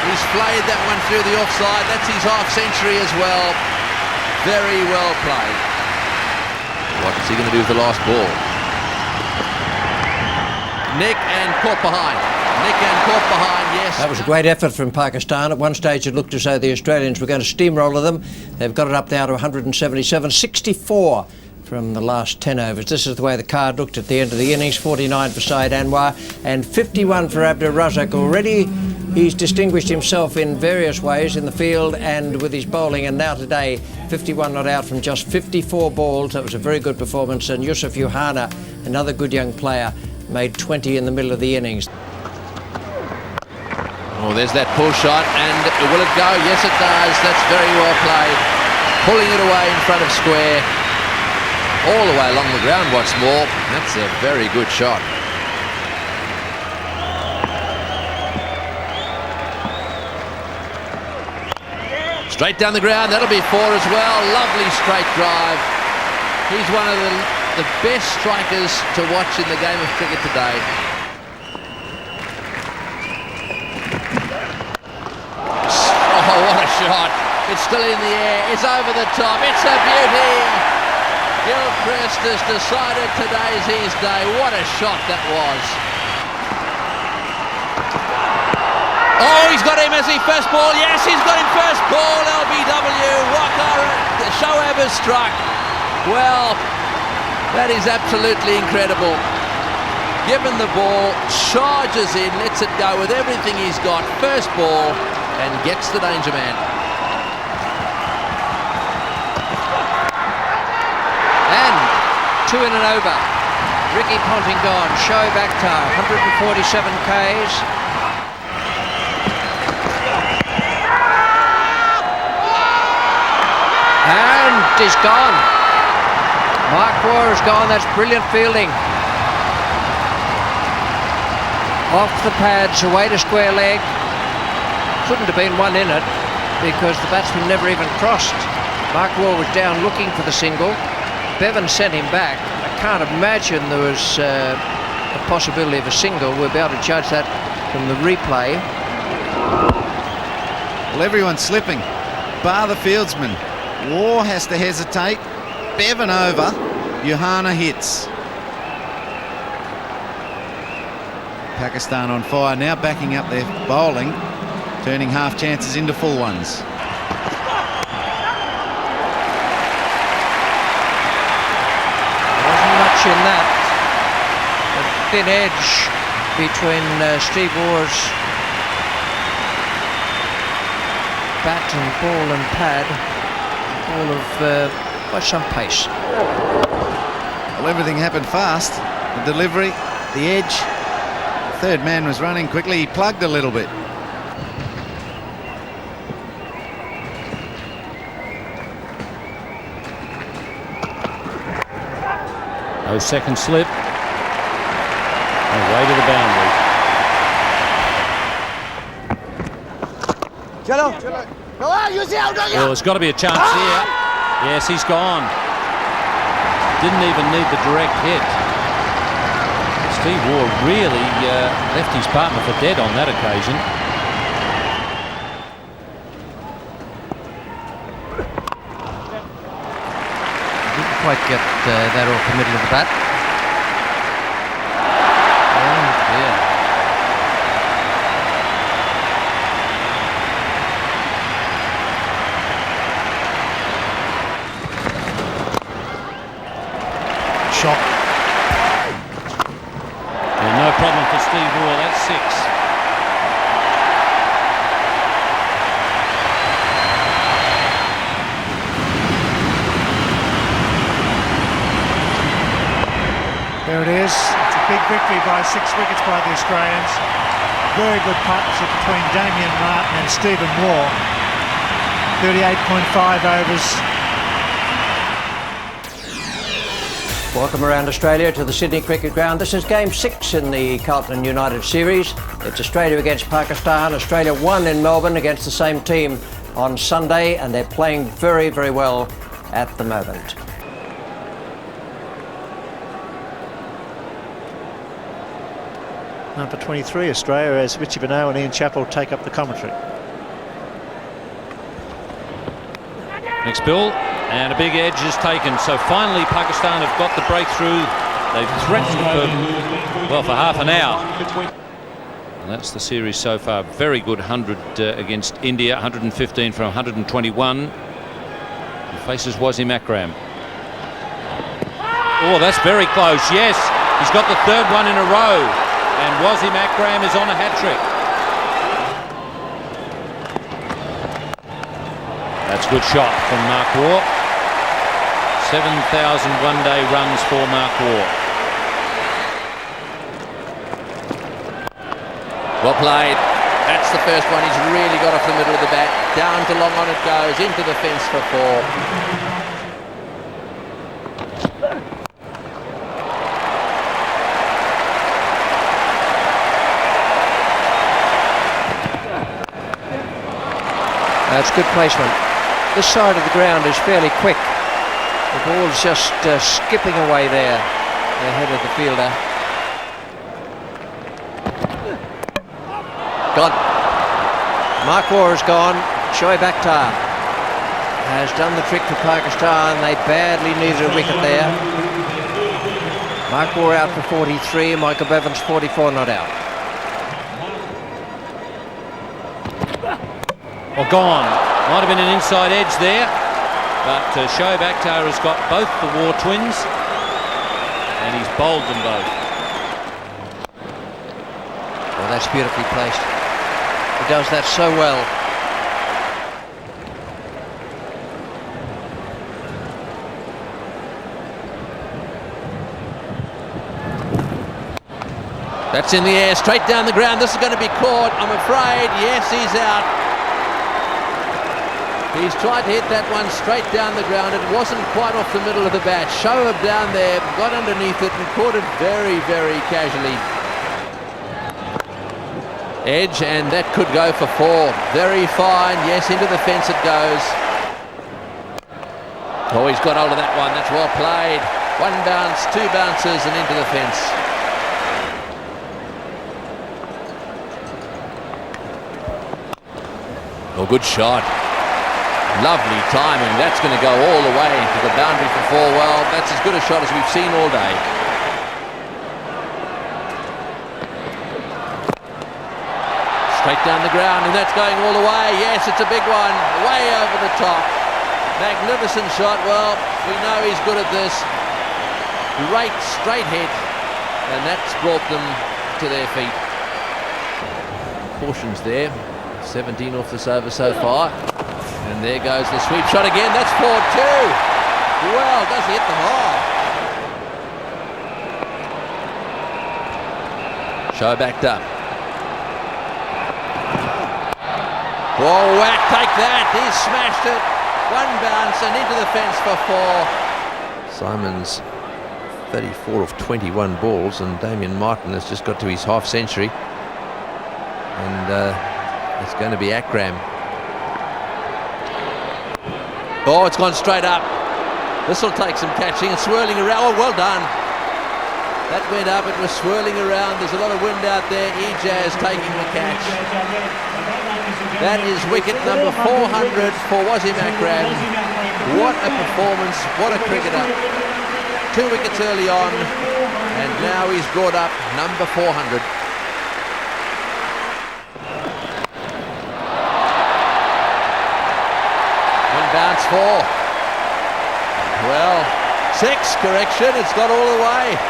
He's flayed that one through the offside. That's his half century as well. Very well played. What's he going to do with the last ball? Nick and caught behind. Nick and caught behind, yes. That was a great effort from Pakistan. At one stage it looked as though the Australians were going to steamroller them. They've got it up now to 177. 64 from the last 10 overs. This is the way the card looked at the end of the innings. 49 for Syed Anwar and 51 for Abdur Razak. Already he's distinguished himself in various ways in the field and with his bowling, and now today 51 not out from just 54 balls. That was a very good performance, and Yusuf Yohana, another good young player, made 20 in the middle of the innings. Oh, there's that pull shot, and will it go? Yes, it does. That's very well played. Pulling it away in front of square. All the way along the ground once more. That's a very good shot. Straight down the ground. That'll be 4 as well. Lovely straight drive. He's one of the best strikers to watch in the game of cricket today. Oh, what a shot. It's still in the air. It's over the top. It's a beauty. Gilchrist has decided today's his day. What a shot that was. Oh, he's got him as he first ball. Yes, he's got him first ball. LBW. Shoaib has struck. Well, that is absolutely incredible. Given the ball, charges in, lets it go with everything he's got. First ball and gets the danger man. And 2 in and over. Ricky Ponting gone. Shoaib Akhtar, 147 Ks. And he's gone. Mark Waugh is gone. That's brilliant fielding. Off the pads, away to square leg. Couldn't have been one in it because the batsman never even crossed. Mark Waugh was down looking for the single. Bevan sent him back. I can't imagine there was a possibility of a single. We'll be able to judge that from the replay. Well, everyone's slipping, bar the fieldsman. Waugh has to hesitate. Bevan over. Yohana hits. Pakistan on fire, now backing up their bowling, turning half chances into full ones. In that, a thin edge between Steve Waugh's bat and ball and pad, all of quite some pace. Well, everything happened fast. The delivery, the edge. The third man was running quickly. He plugged a little bit. No second slip. Away to the boundary. Well, there's got to be a chance here. Yes, he's gone. Didn't even need the direct hit. Steve Waugh really left his partner for dead on that occasion. Didn't quite get that off the middle of the bat. Oh dear. Shot. Yeah, no problem for Steve Waugh. That's 6. There it is. It's a big victory by 6 wickets by the Australians. Very good partnership between Damien Martin and Stephen Waugh. 38.5 overs. Welcome around Australia to the Sydney Cricket Ground. This is Game 6 in the Carlton United series. It's Australia against Pakistan. Australia won in Melbourne against the same team on Sunday, and they're playing very, very well at the moment. Number 23, Australia, as Richie Benaud and Ian Chappell take up the commentary. Next bill, and a big edge is taken. So finally Pakistan have got the breakthrough. They've threatened for half an hour. And that's the series so far. Very good 100 against India, 115 from 121. He faces Wasim Akram. Oh, that's very close. Yes, he's got the third one in a row. And Wasim Akram is on a hat-trick. That's a good shot from Mark Waugh. 7,000 one-day runs for Mark Waugh. Well played. That's the first one. He's really got off the middle of the bat. Down to long on it goes. Into the fence for 4. That's good placement. This side of the ground is fairly quick. The ball's just skipping away there ahead of the fielder. Gone. Mark Waugh is gone. Shoaib Akhtar has done the trick for Pakistan. They badly needed a wicket there. Mark Waugh out for 43. Michael Bevins 44 not out. Well, gone. Might have been an inside edge there, but Shoaib Akhtar has got both the Waugh twins, and he's bowled them both. Well, that's beautifully placed. He does that so well. That's in the air, straight down the ground. This is going to be caught, I'm afraid. Yes, he's out. He's tried to hit that one straight down the ground. It wasn't quite off the middle of the bat. Shoaib down there, got underneath it and caught it very, very casually. Edge, and that could go for 4. Very fine. Yes, into the fence it goes. Oh, he's got hold of that one. That's well played. 1 bounce, 2 bounces and into the fence. Oh, good shot. Lovely timing. That's going to go all the way to the boundary for 4. Well, that's as good a shot as we've seen all day. Straight down the ground, and that's going all the way. Yes, it's a big one. Way over the top. Magnificent shot. Well, we know he's good at this. Great straight hit, and that's brought them to their feet. Portions there. 17 off this over so far. And there goes the sweep shot again. That's 4-2. Well, does he hit them hard? Shoaib backed up. Oh, whack, take that. He's smashed it. 1 bounce and into the fence for 4. Simon's 34 of 21 balls, and Damien Martin has just got to his half century. And it's going to be Akram. Oh, it's gone straight up. This will take some catching and swirling around. Oh, well done. That went up. It was swirling around. There's a lot of wind out there. Ijaz taking the catch. That is wicket number 400 for Wasim Akram. What a performance. What a cricketer. 2 wickets early on. And now he's brought up number 400. Bounce 4. Well, 6, correction. It's got all the way.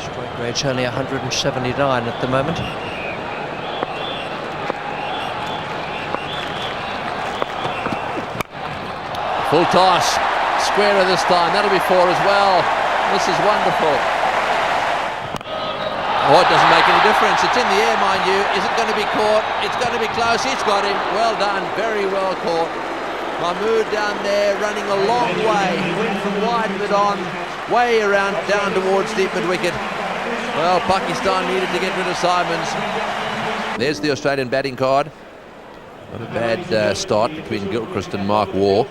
Strike rate's only 179 at the moment. Full toss. Squarer this time. That'll be 4 as well. This is wonderful. Oh, it doesn't make any difference. It's in the air, mind you. Is it going to be caught? It's going to be close. He's got him. Well done. Very well caught. Mahmood down there running a long way. He went from wide mid on, way around down towards deep mid wicket. Well, Pakistan needed to get rid of Simons. There's the Australian batting card. Not a bad start between Gilchrist and Mark Waugh.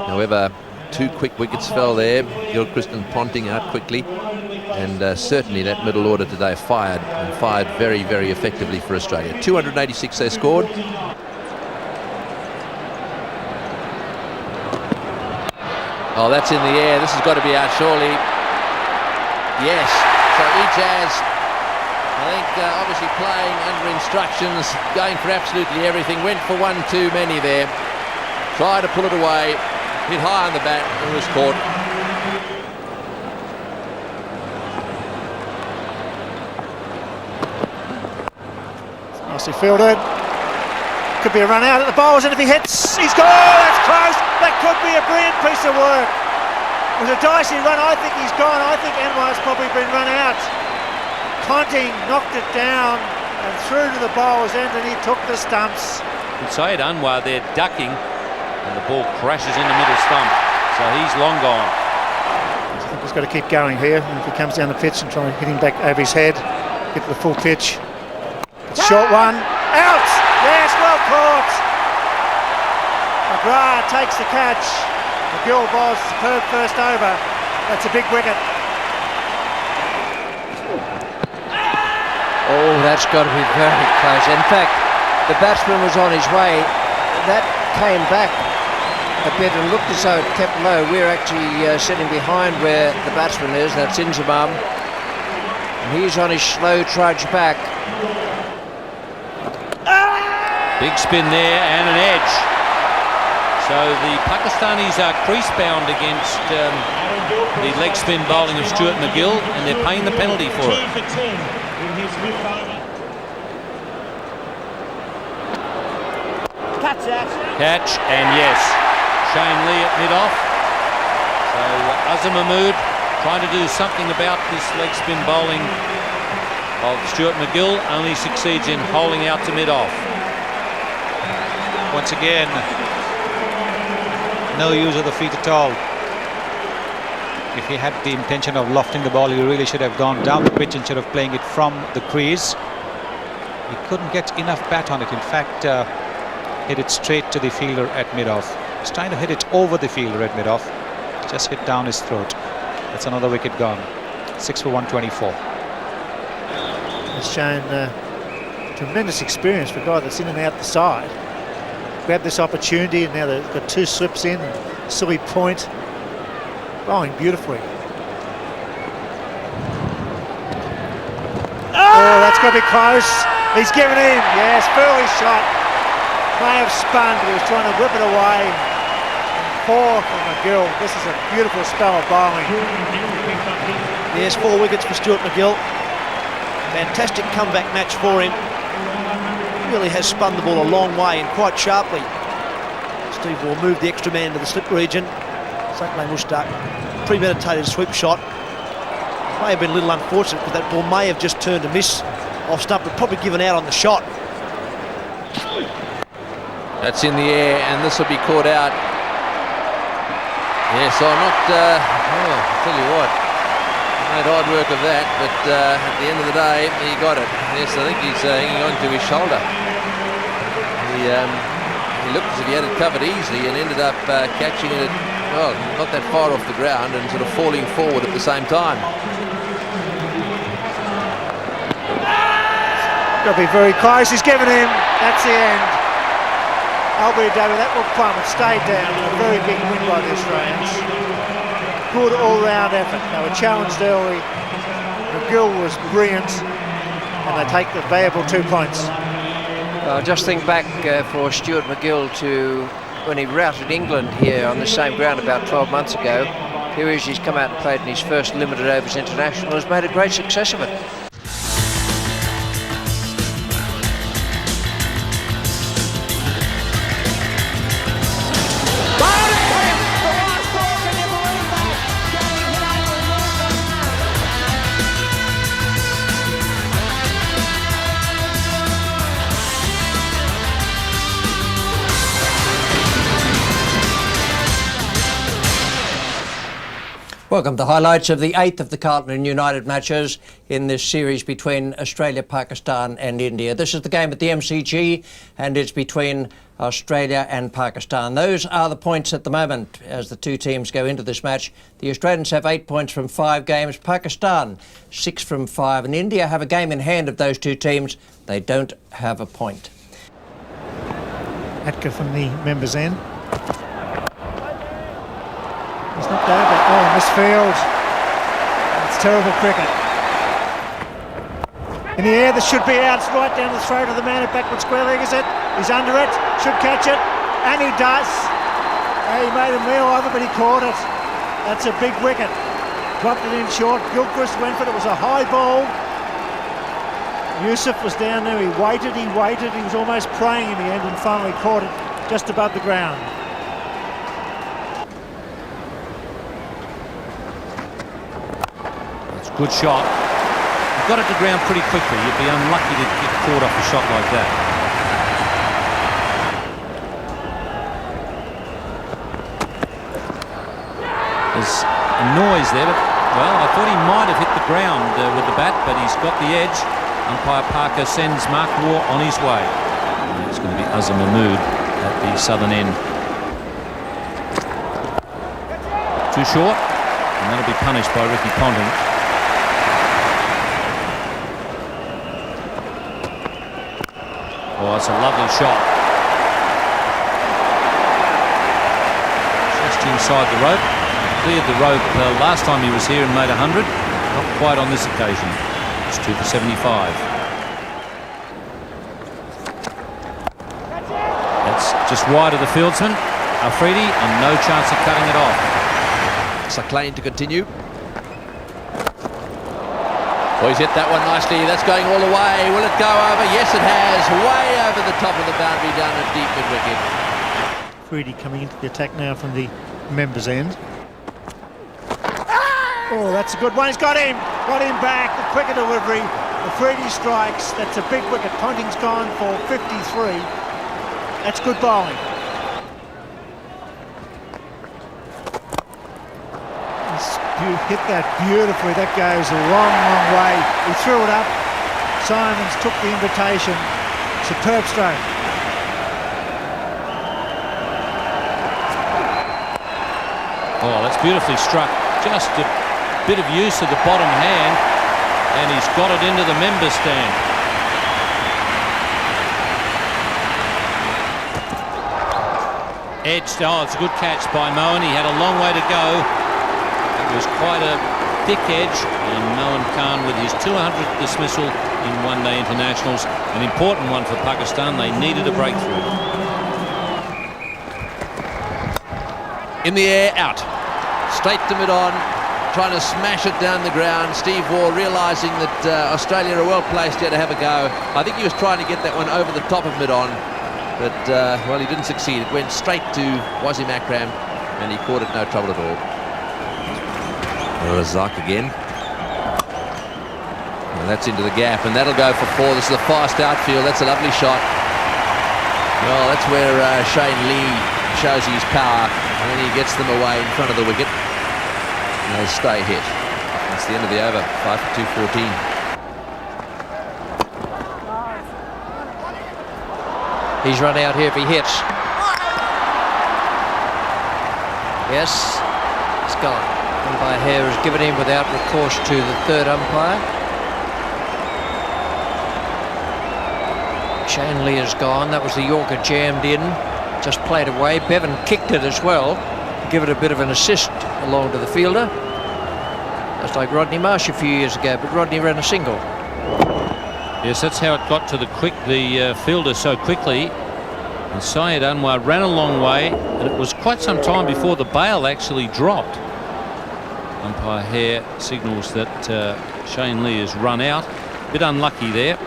However, 2 quick wickets fell there. Gilchrist and Ponting out quickly. And certainly that middle order today fired, and fired very, very effectively for Australia. 286 they scored. Oh, that's in the air. This has got to be out, surely. Yes. So Ijaz, I think, obviously playing under instructions, going for absolutely everything. Went for 1 too many there. Tried to pull it away. Hit high on the bat and was caught. Nicely fielded. Could be a run out at the bowls, and if he hits, he's gone. That's close. That could be a brilliant piece of work. It was a dicey run. I think he's gone. I think Anwar's probably been run out. Ponting knocked it down and through to the bowls end, and he took the stumps. You could say it, Anwar there ducking, and the ball crashes in the middle stump. So he's long gone. I think he's got to keep going here. And if he comes down the pitch and try and hit him back over his head, get to the full pitch. Short one. Out! Yes, well caught. McGrath takes the catch. McGill bowls superb first over. That's a big wicket. Oh, that's got to be very close. In fact, the batsman was on his way. That came back a bit and looked as though it kept low. We're actually sitting behind where the batsman is. That's Inzamam. And he's on his slow trudge back. Big spin there and an edge. So the Pakistanis are crease-bound against the leg spin bowling of Stuart McGill, and they're paying the penalty for it. Catch, and yes, Shane Lee at mid-off. So Azam Mahmood trying to do something about this leg spin bowling of Stuart McGill, only succeeds in holding out to mid-off. Once again, no use of the feet at all. If he had the intention of lofting the ball, he really should have gone down the pitch instead of playing it from the crease. He couldn't get enough bat on it. In fact, hit it straight to the fielder at mid-off. He's trying to hit it over the fielder at mid-off. Just hit down his throat. That's another wicket gone. 6 for 124. He's shown tremendous experience for a guy that's in and out the side. Grabbed this opportunity, and now they've got two slips in. Silly point. Bowling beautifully. Oh, that's got to be close. He's given in. Yes, Furley's shot. May have spun, but he was trying to whip it away. 4 for McGill. This is a beautiful spell of bowling. Yes, 4 wickets for Stuart McGill. Fantastic comeback match for him. Really has spun the ball a long way and quite sharply. Steve will move the extra man to the slip region. Saklay Mushtaq, premeditated sweep shot. May have been a little unfortunate, but that ball may have just turned to miss off stump, but probably given out on the shot. That's in the air, and this will be caught out. Yes, I'll tell you what, made hard work of that, but at the end of the day, he got it. Yes, I think he's hanging on to his shoulder. He looked as if he had it covered easily and ended up catching it, well, not that far off the ground and sort of falling forward at the same time. Got to be very close. He's given him. That's the end. Albert David, that will plummet, stayed down. A very big win by the Australians. Good all-round effort. They were challenged early. McGill was brilliant, and they take the valuable 2 points. Well, just think back for Stuart McGill to when he routed England here on the same ground about 12 months ago. Here he is, he's come out and played in his first limited overs international and has made a great success of it. Welcome to highlights of the 8th of the Carlton and United matches in this series between Australia, Pakistan and India. This is the game at the MCG, and it's between Australia and Pakistan. Those are the points at the moment as the two teams go into this match. The Australians have 8 points from 5 games, Pakistan 6 from 5, and India have a game in hand of those two teams. They don't have a point. Atka from the members' end. He's knocked over. Oh, misfield. It's terrible cricket. In the air, this should be out. It's right down the throat of the man at backward square leg, is it? He's under it. Should catch it. And he does. He made a meal of it, but he caught it. That's a big wicket. Dropped it in short. Gilchrist went for it. It was a high ball. Yusuf was down there, he waited, he was almost praying in the end and finally caught it just above the ground. That's a good shot. He got it to ground pretty quickly. You'd be unlucky to get caught off a shot like that. There's a noise there, but, well, I thought he might have hit the ground with the bat, but he's got the edge. Umpire Parker sends Mark Waugh on his way. And it's going to be Azam Mahmood at the southern end. Too short, and that'll be punished by Ricky Ponting. Oh, it's a lovely shot. Just inside the rope. Cleared the rope last time he was here and made 100. Not quite on this occasion. It's 2 for 75. That's just wide of the fieldsman, Afridi, and no chance of cutting it off. Lane to continue. Oh, he's hit that one nicely. That's going all the way. Will it go over? Yes, it has. Way over the top of the boundary down a deep mid-wicket. Afridi coming into the attack now from the members' end. Oh, that's a good one. He's got him. Got him back. The quicker delivery. Afridi strikes. That's a big wicket. Ponting's gone for 53. That's good bowling. He's hit that beautifully. That goes a long, long way. He threw it up. Simons took the invitation. Superb stroke. Oh, that's beautifully struck. Just a bit of use of the bottom hand, and he's got it into the member stand. Edged. Oh, it's a good catch by Mohan. He had a long way to go. It was quite a thick edge, and Mohan Khan with his 200th dismissal in one-day internationals, an important one for Pakistan. They needed a breakthrough. In the air, out. Straight to mid-on, trying to smash it down the ground. Steve Waugh realising that Australia are well placed here to have a go. I think he was trying to get that one over the top of mid-on, but, well, he didn't succeed. It went straight to Wasim Akram, and he caught it no trouble at all. Razak again. And that's into the gap, and that'll go for 4. This is a fast outfield. That's a lovely shot. Well, that's where Shane Lee shows his power, and then he gets them away in front of the wicket. And they stay hit. That's the end of the over. 5 for 214. He's run out here if he hits. Yes, it's gone. Umpire Hare has given him without recourse to the third umpire. Shane Lee is gone. That was the Yorker jammed in. Just played away. Bevan kicked it as well to give it a bit of an assist along to the fielder. Just like Rodney Marsh a few years ago, but Rodney ran a single. Yes, that's how it got to the fielder so quickly. And Syed Anwar ran a long way, and it was quite some time before the bail actually dropped. Umpire Hare signals that Shane Lee has run out. A bit unlucky there.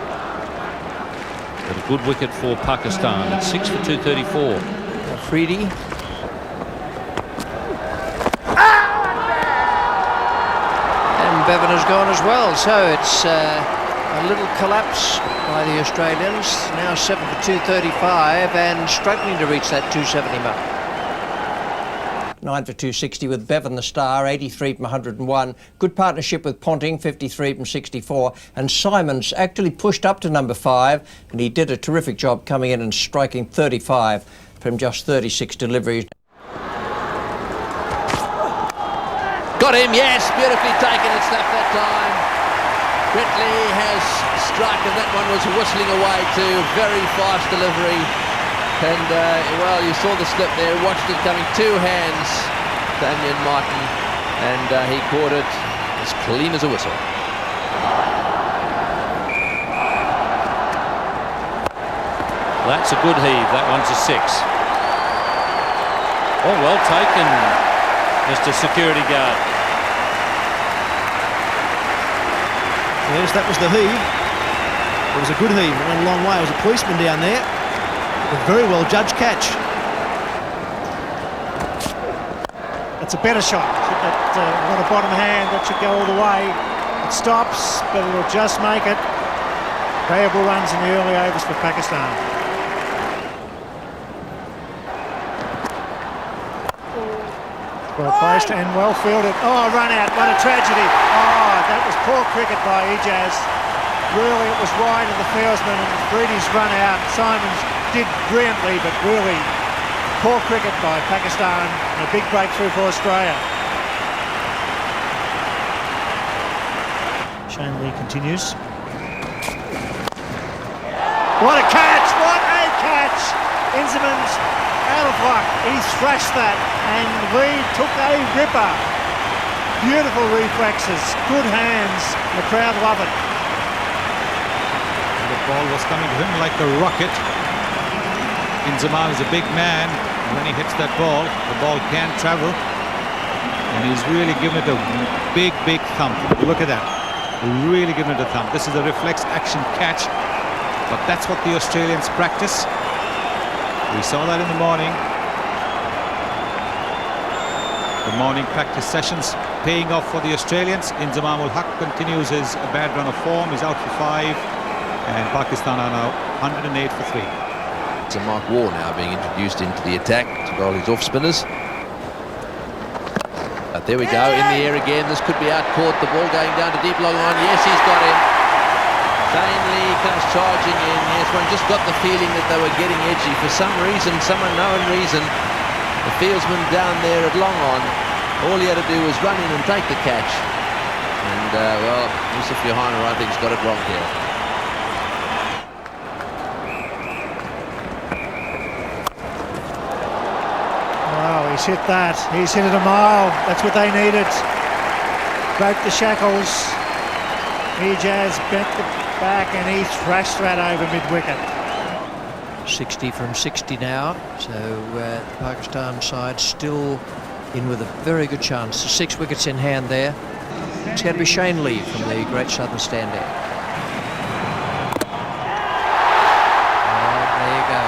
But a good wicket for Pakistan. It's 6 for 234. Afridi. And Bevan has gone as well. So it's a little collapse by the Australians. Now 7 for 235 and struggling to reach that 270 mark. 9 for 260 with Bevan the star, 83 from 101. Good partnership with Ponting, 53 from 64. And Simons actually pushed up to number 5, and he did a terrific job coming in and striking 35 from just 36 deliveries. Got him, yes, beautifully taken. It's left that time. Britley has struck, and that one was whistling away too. Very fast delivery. And, well, you saw the slip there, watched it coming 2 hands, Damian Martin, and he caught it as clean as a whistle. That's a good heave. That one's a 6. Oh, well taken, Mr. Security Guard. Yes, that was the heave. It was a good heave. It went a long way. It was a policeman down there. A very well judged catch. That's a better shot. On a bottom hand, that should go all the way. It stops, but it'll just make it. Valuable runs in the early overs for Pakistan. Well placed and well fielded. Oh, run out, what a tragedy. Oh, that was poor cricket by Ijaz. Really, it was wide of the fieldsman and Breedy's run out. Simons did brilliantly, but really poor cricket by Pakistan and a big breakthrough for Australia. Shane Lee continues. What a catch! What a catch! Inzamam's out of luck. He thrashed that and Lee took a ripper. Beautiful reflexes, good hands. The crowd love it. And the ball was coming to him like a rocket. Inzamam is a big man, and when he hits that ball, the ball can travel. And he's really given it a big, big thump. Look at that. Really given it a thump. This is a reflex action catch, but that's what the Australians practice. We saw that in the morning. The morning practice sessions paying off for the Australians. Inzamam ul Haq continues his bad run of form. He's out for 5, and Pakistan are now 108 for 3. So Mark Waugh now being introduced into the attack to bowl his off spinners. But there we go, in the air again. This could be out caught. The ball going down to deep long on. Yes, he's got him. Shane Lee comes charging in. Yes, one just got the feeling that they were getting edgy for some reason, some unknown reason. The fieldsman down there at long on, all he had to do was run in and take the catch. And well, Yusuf Yohana, I think, has got it wrong here. Wow, he's hit that. He's hit it a mile. That's what they needed. Broke the shackles. Ijaz bent the back and he thrashed that over mid-wicket. 60 from 60 now, so the Pakistan side still in with a very good chance. 6 wickets in hand there. It's going to be Shane Lee from the Great Southern Stand out. There you go.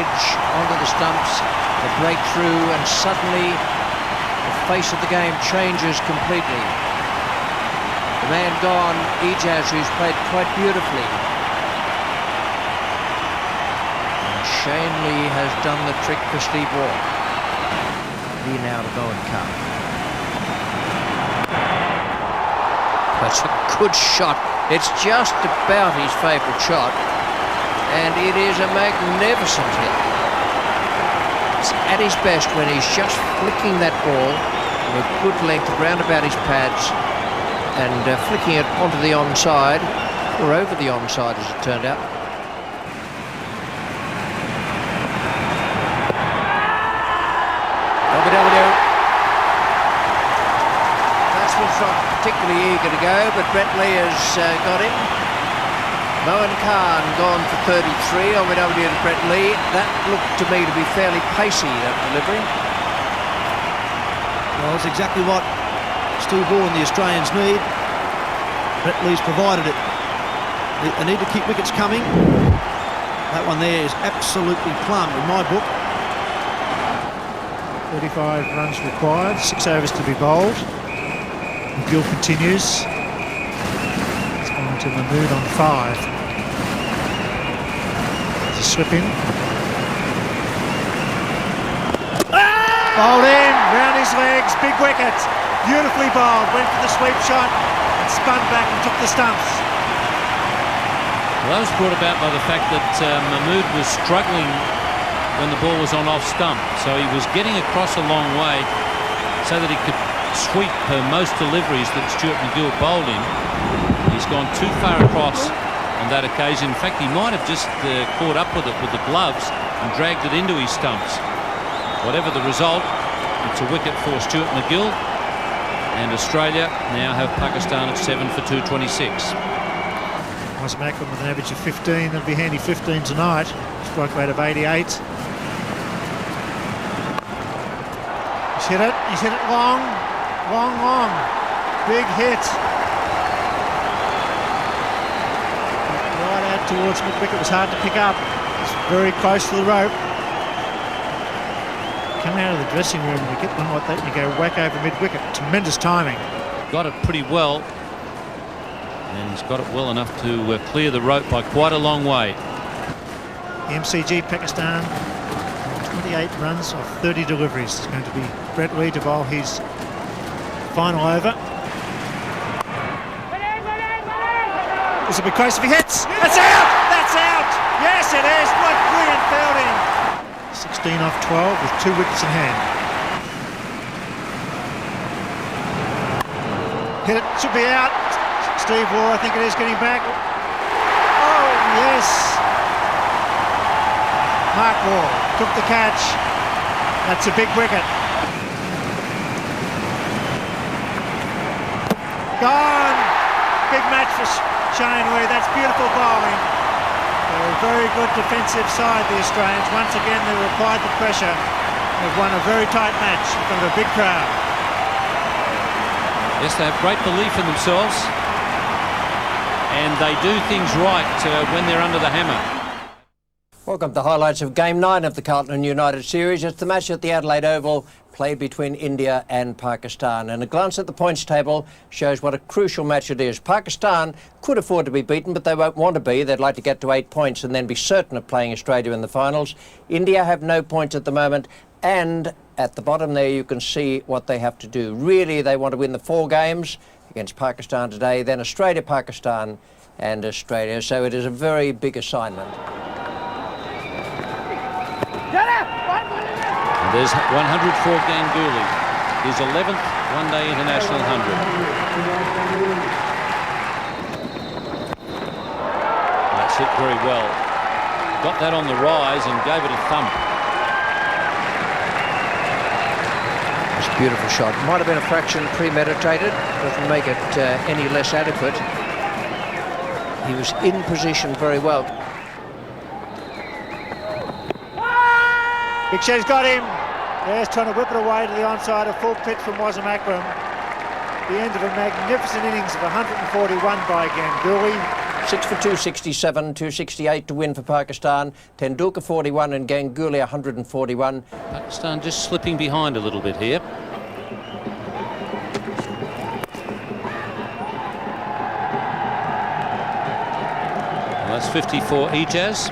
Edge onto the stumps, the breakthrough, and suddenly the face of the game changes completely. The man gone, Ijaz, who's played quite beautifully. And Shane Lee has done the trick for Steve Waugh. He now to go and come. That's a good shot. It's just about his favourite shot. And it is a magnificent hit. It's at his best when he's just flicking that ball with good length round about his pads and flicking it onto the onside, or over the onside as it turned out. Batsman's not particularly eager to go, but Brett Lee has got him. Mohan Khan gone for 33 on the W to Brett Lee. That looked to me to be fairly pacey, that delivery. Well, it's exactly what Steve Waugh and the Australians need. Brett Lee's provided it. They need to keep wickets coming. That one there is absolutely plumb in my book. 35 runs required, 6 overs to be bowled. McGill continues. It's gone to Mahmood on 5. There's a slip in. Bowled in, round his legs, big wicket. Beautifully bowled, went for the sweep shot and spun back and took the stumps. Well, that was brought about by the fact that Mahmood was struggling when the ball was on off stump, so he was getting across a long way so that he could sweep most deliveries that Stuart MacGill bowled in. He's gone too far across on that occasion. In fact, he might have just caught up with it with the gloves and dragged it into his stumps. Whatever the result, it's a wicket for Stuart MacGill, and Australia now have Pakistan at 7 for 226. Nice Macklin with an average of 15. That'll be handy 15 tonight. Strike rate of 88. He's hit it. He's hit it long. Long, long. Big hit. towards mid-wicket was hard to pick up. It's very close to the rope. Come out of the dressing room and you get one like that and you go whack over mid-wicket. Tremendous timing. Got it pretty well, and he's got it well enough to clear the rope by quite a long way. The MCG Pakistan, 28 runs off 30 deliveries. It's going to be Brett Lee to bowl his final over. This will be close if he hits. That's out! That's out! Yes, it is! What brilliant fielding! 16 off 12 with 2 wickets in hand. Hit it, should be out. Steve Waugh, I think it is, getting back. Oh, yes! Mark Waugh took the catch. That's a big wicket. Gone! Big match for Shane Lee. That's beautiful bowling. They're a very good defensive side, the Australians. Once again, they've applied the pressure. They've won a very tight match in front of a big crowd. Yes, they have great belief in themselves, and they do things right when they're under the hammer. Welcome to highlights of Game 9 of the Carlton United series. It's the match at the Adelaide Oval, played between India and Pakistan. And a glance at the points table shows what a crucial match it is. Pakistan could afford to be beaten, but they won't want to be. They'd like to get to 8 points and then be certain of playing Australia in the finals. India have no points at the moment, and at the bottom there you can see what they have to do. Really, they want to win the 4 games against Pakistan today, then Australia, Pakistan and Australia. So it is a very big assignment. And there's 100 for Ganguly, his 11th one-day international 100. That's hit very well. Got that on the rise and gave it a thump. It's a beautiful shot. Might have been a fraction premeditated. Doesn't make it any less adequate. He was in position very well. Big Shed's got him. There's trying to whip it away to the onside. A full pitch from Wasim Akram. The end of a magnificent innings of 141 by Ganguly. 6 for 267, 268 to win for Pakistan. Tendulkar 41 and Ganguly 141. Pakistan just slipping behind a little bit here. Well, that's 50 for Ijaz.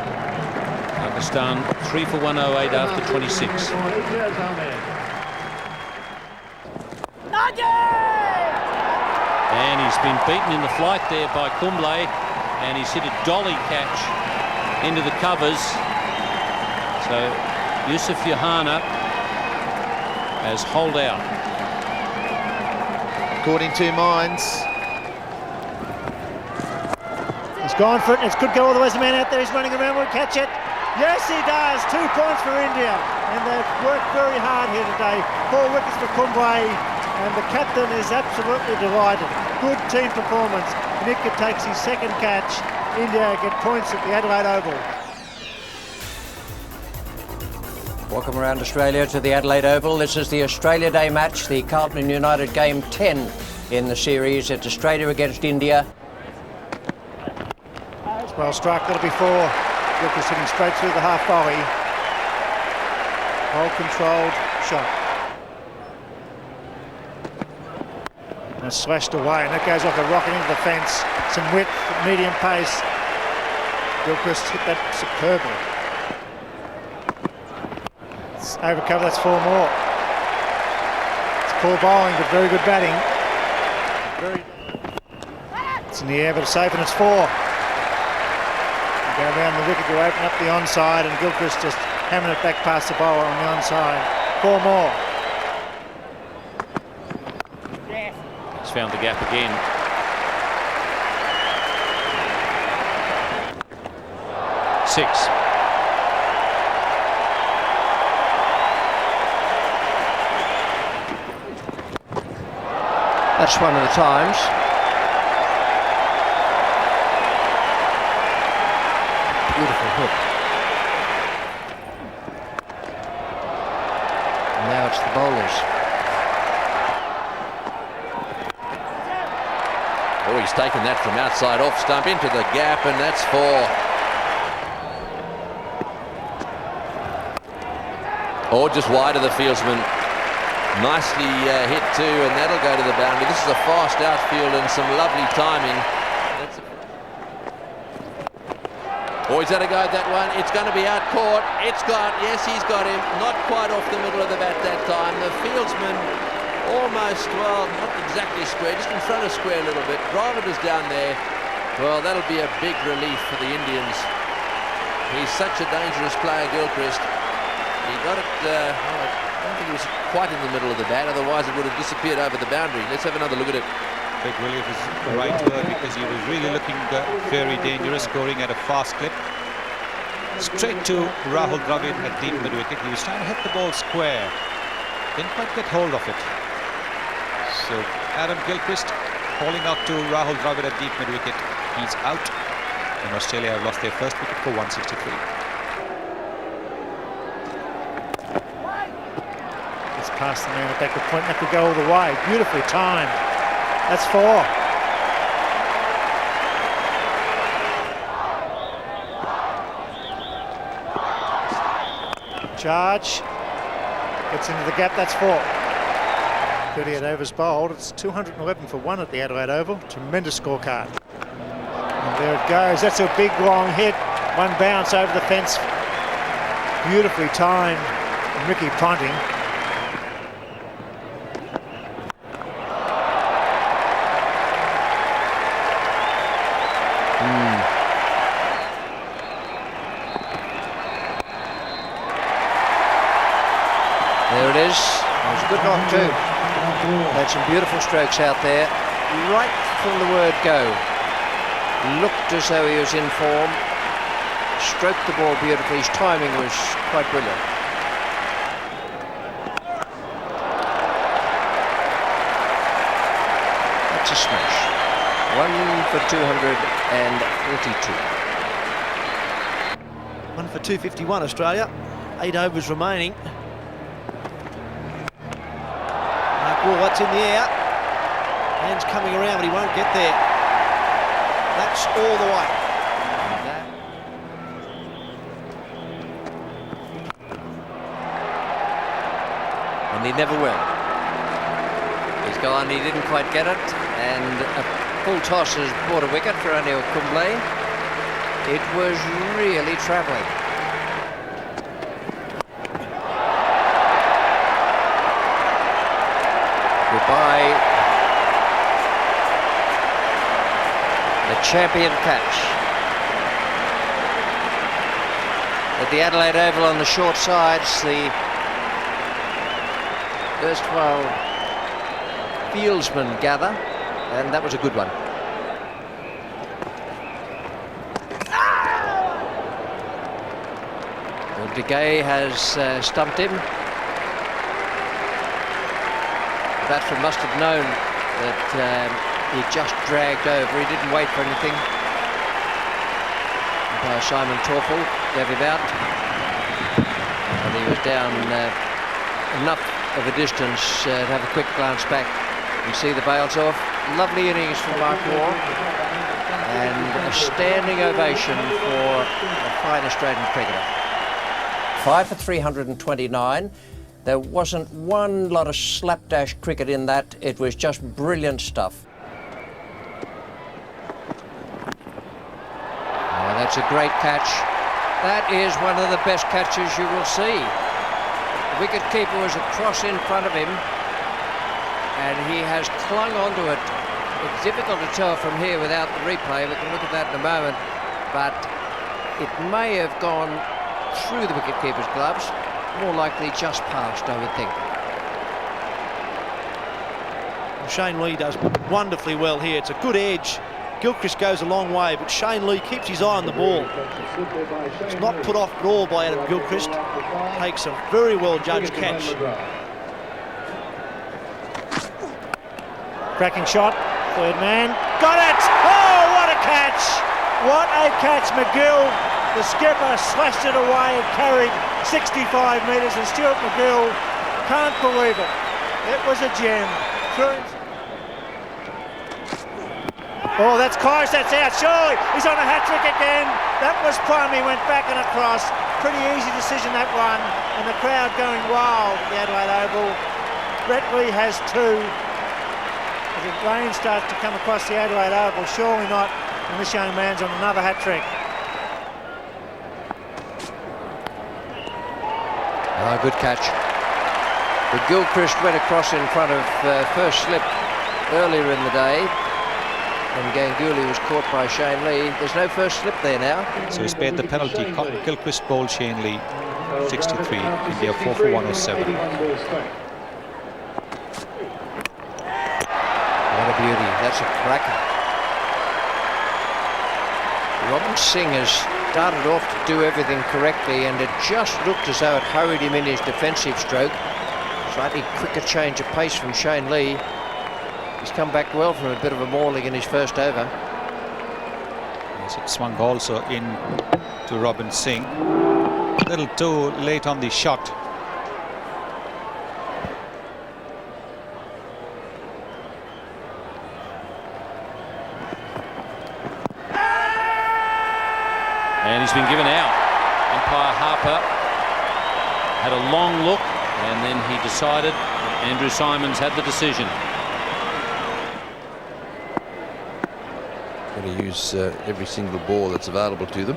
Pakistan 3 for 108 after 26. And he's been beaten in the flight there by Kumble, and he's hit a dolly catch into the covers. So Yusuf Yohana has holed out. According to Mines. He's gone for it, and it could go all the way. The man out there, he's running around, will catch it. Yes, he does. 2 points for India. And they've worked very hard here today. 4 wickets for Kumble, and the captain is absolutely delighted. Good team performance. Nitka takes his 2nd catch. India get points at the Adelaide Oval. Welcome around Australia to the Adelaide Oval. This is the Australia Day match, the Carlton United Game 10 in the series. It's Australia against India. It's well struck, that'll be 4. Gilchrist hitting straight through the half volley. Well-controlled shot. And it's slashed away, and that goes off a rocket into the fence. Some width, medium pace. Gilchrist hit that superbly. It's over cover, that's 4 more. It's poor bowling, but very good batting. It's in the air, but it's safe, and it's 4. Go around the wicket to open up the onside, and Gilchrist just hammering it back past the bowler on the onside. 4 more. He's found the gap again. Six. That's one of the times. Beautiful hook. And now it's the bowlers. Oh, he's taken that from outside off stump into the gap, and that's 4. Or just wide of the fieldsman. Nicely hit too, and that'll go to the boundary. This is a fast outfield and some lovely timing. Oh, he's had a go at that one. It's going to be out caught. It's got, yes, he's got him. Not quite off the middle of the bat that time. The fieldsman almost, well, not exactly square, just in front of square a little bit. Dravida's down there. Well, that'll be a big relief for the Indians. He's such a dangerous player, Gilchrist. He got it, I don't think he was quite in the middle of the bat, otherwise it would have disappeared over the boundary. Let's have another look at it. Big relief is the right word, because he was really looking very dangerous, scoring at a fast clip. Straight to Rahul Dravid at deep mid-wicket. He was trying to hit the ball square. Didn't quite get hold of it. So Adam Gilchrist calling out to Rahul Dravid at deep mid-wicket. He's out. And Australia have lost their first wicket for 163. It's past the man at backward point. That could go all the way. Beautifully timed. That's 4. Charge. Gets into the gap. That's 4. 38 overs bowled. It's 211 for 1 at the Adelaide Oval. Tremendous scorecard. And there it goes. That's a big long hit. One bounce over the fence. Beautifully timed. And Ricky Ponting. There it is. It was a good knock too. Had some beautiful strokes out there. Right from the word go. Looked as though he was in form. Stroked the ball beautifully. His timing was quite brilliant. That's a smash. 1 for 242. 1 for 251 Australia. 8 overs remaining. Well, that's in the air. Hand's coming around, but he won't get there. That's all the way. And he never will. He's gone, he didn't quite get it, and a full toss has brought a wicket for Anil Kumble. It was really travelling. Goodbye. The champion catch. At the Adelaide Oval on the short sides, the erstwhile fieldsmen gather, and that was a good one. Well, De Gea has stumped him. The batsman must have known that he just dragged over. He didn't wait for anything. Simon Torfel gave him out, and he was down enough of a distance to have a quick glance back. You see the bails off. Lovely innings from Mark Waugh, and a standing ovation for a fine Australian cricketer. 5 for 329. There wasn't one lot of slapdash cricket in that. It was just brilliant stuff. Oh, that's a great catch. That is one of the best catches you will see. The wicket-keeper was across in front of him, and he has clung onto it. It's difficult to tell from here without the replay. We can look at that in a moment, but it may have gone through the wicket-keeper's gloves. More likely just past, I would think. Shane Lee does wonderfully well here. It's a good edge. Gilchrist goes a long way, but Shane Lee keeps his eye on the ball. It's not put off at all by Adam Gilchrist. Takes a very well judged catch. Cracking shot. Third man. Got it! Oh, what a catch! What a catch, McGill. The skipper slashed it away and carried 65 metres, and Stuart McGill can't believe it. It was a gem. Oh, that's close, that's out, surely. He's on a hat-trick again. That was plumb, he went back and across. pretty easy decision, that one, and the crowd going wild at the Adelaide Oval. Brett Lee has 2. As the rain starts to come across the Adelaide Oval, surely not, and this young man's on another hat-trick. Oh, good catch. But Gilchrist went across in front of first slip earlier in the day, and Ganguly was caught by Shane Lee. There's no first slip there now. So he's paid the penalty. Gilchrist bowled Shane Lee, 63, India 4 for 107. What a beauty, that's a cracker. Robin Singh has started off to do everything correctly, and it just looked as though it hurried him in his defensive stroke. Slightly quicker change of pace from Shane Lee. He's come back well from a bit of a mauling in his first over. Yes, it swung also in to Robin Singh. A little too late on the shot. And he's been given out. Umpire Harper had a long look, and then he decided Andrew Symonds had the decision. Going to use every single ball that's available to them.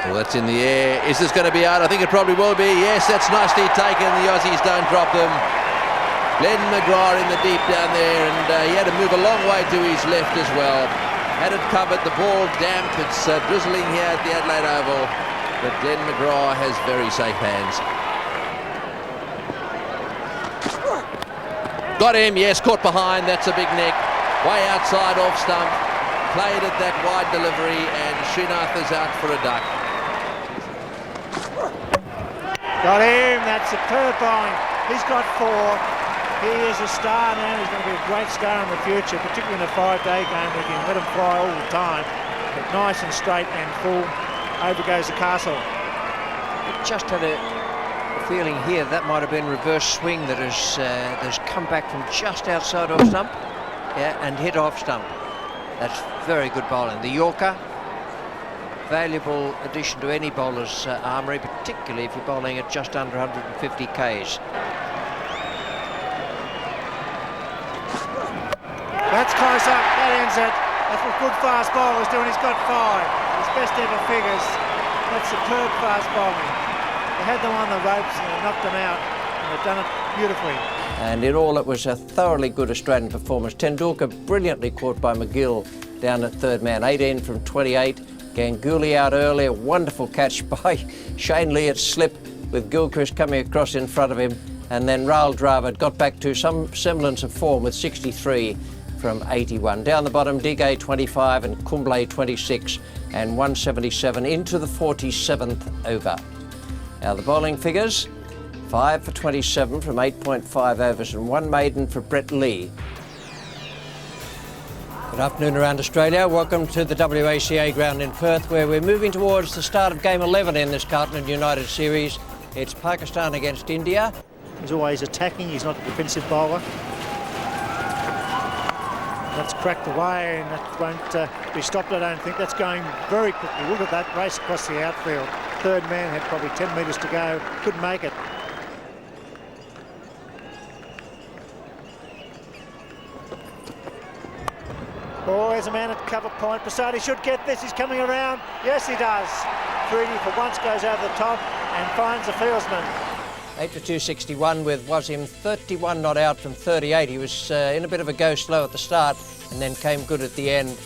Well, that's in the air. Is this going to be out? I think it probably will be. Yes, that's nicely taken. The Aussies don't drop them. Glenn McGrath in the deep down there, and he had to move a long way to his left as well. Had it covered, the ball damp. It's drizzling here at the Adelaide Oval, but Glenn McGrath has very safe hands. Got him, yes, caught behind. That's a big nick. Way outside off stump. Played at that wide delivery, and Srinath is out for a duck. Got him, that's superb bowling. He's got 4. He is a star now. He's going to be a great star in the future, particularly in a 5-day game. We can let him fly all the time. But nice and straight and full. Over goes the castle. Just had a feeling here that might have been reverse swing that has come back from just outside off stump, yeah, and hit off stump. That's very good bowling. The Yorker, valuable addition to any bowler's armoury, particularly if you're bowling at just under 150 Ks. That's close up, that ends it. That's what good fast bowler's doing. He's got 5. His best ever figures. That's superb fast bowling. They had them on the ropes and they knocked them out, and they've done it beautifully. And in all, it was a thoroughly good Australian performance. Tendulkar brilliantly caught by McGill down at third man, 18 from 28. Ganguly out earlier, wonderful catch by Shane Lee at slip with Gilchrist coming across in front of him. And then Rahul Dravid got back to some semblance of form with 63 from 81. Down the bottom, Digay 25 and Kumble 26 and 177 into the 47th over. Now the bowling figures, 5 for 27 from 8.5 overs and 1 maiden for Brett Lee. Good afternoon around Australia. Welcome to the WACA ground in Perth, where we're moving towards the start of game 11 in this Carlton United series. It's Pakistan against India. He's always attacking. He's not a defensive bowler. That's cracked away, and that won't be stopped, I don't think. That's going very quickly. Look at that race across the outfield. Third man had probably 10 metres to go. Couldn't make it. Oh, there's a man at cover point. Basadi should get this. He's coming around. Yes, he does. Freedy for once goes over the top and finds the fieldsman. 8 for 261 with Wasim 31 not out from 38. He was in a bit of a go slow at the start and then came good at the end.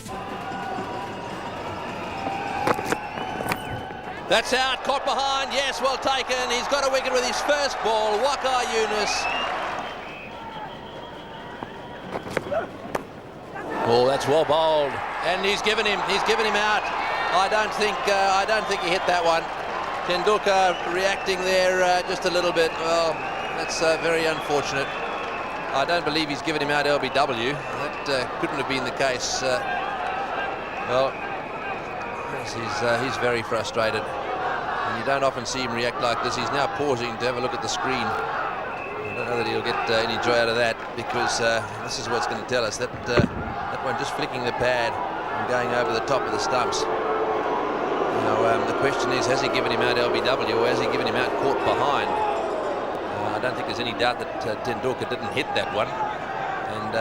That's out, caught behind, yes, well taken. He's got a wicket with his first ball, Waqar Younis. Oh, that's well bowled, and he's given him out. I don't think he hit that one. Tendulkar reacting there just a little bit. Well, that's very unfortunate. I don't believe he's given him out LBW. That couldn't have been the case. Well, he's very frustrated. And you don't often see him react like this. He's now pausing to have a look at the screen. I don't know that he'll get any joy out of that, because this is what's going to tell us that, that one just flicking the pad and going over the top of the stumps. Now, the question is, has he given him out LBW or has he given him out caught behind? I don't think there's any doubt that Tendulkar didn't hit that one. And,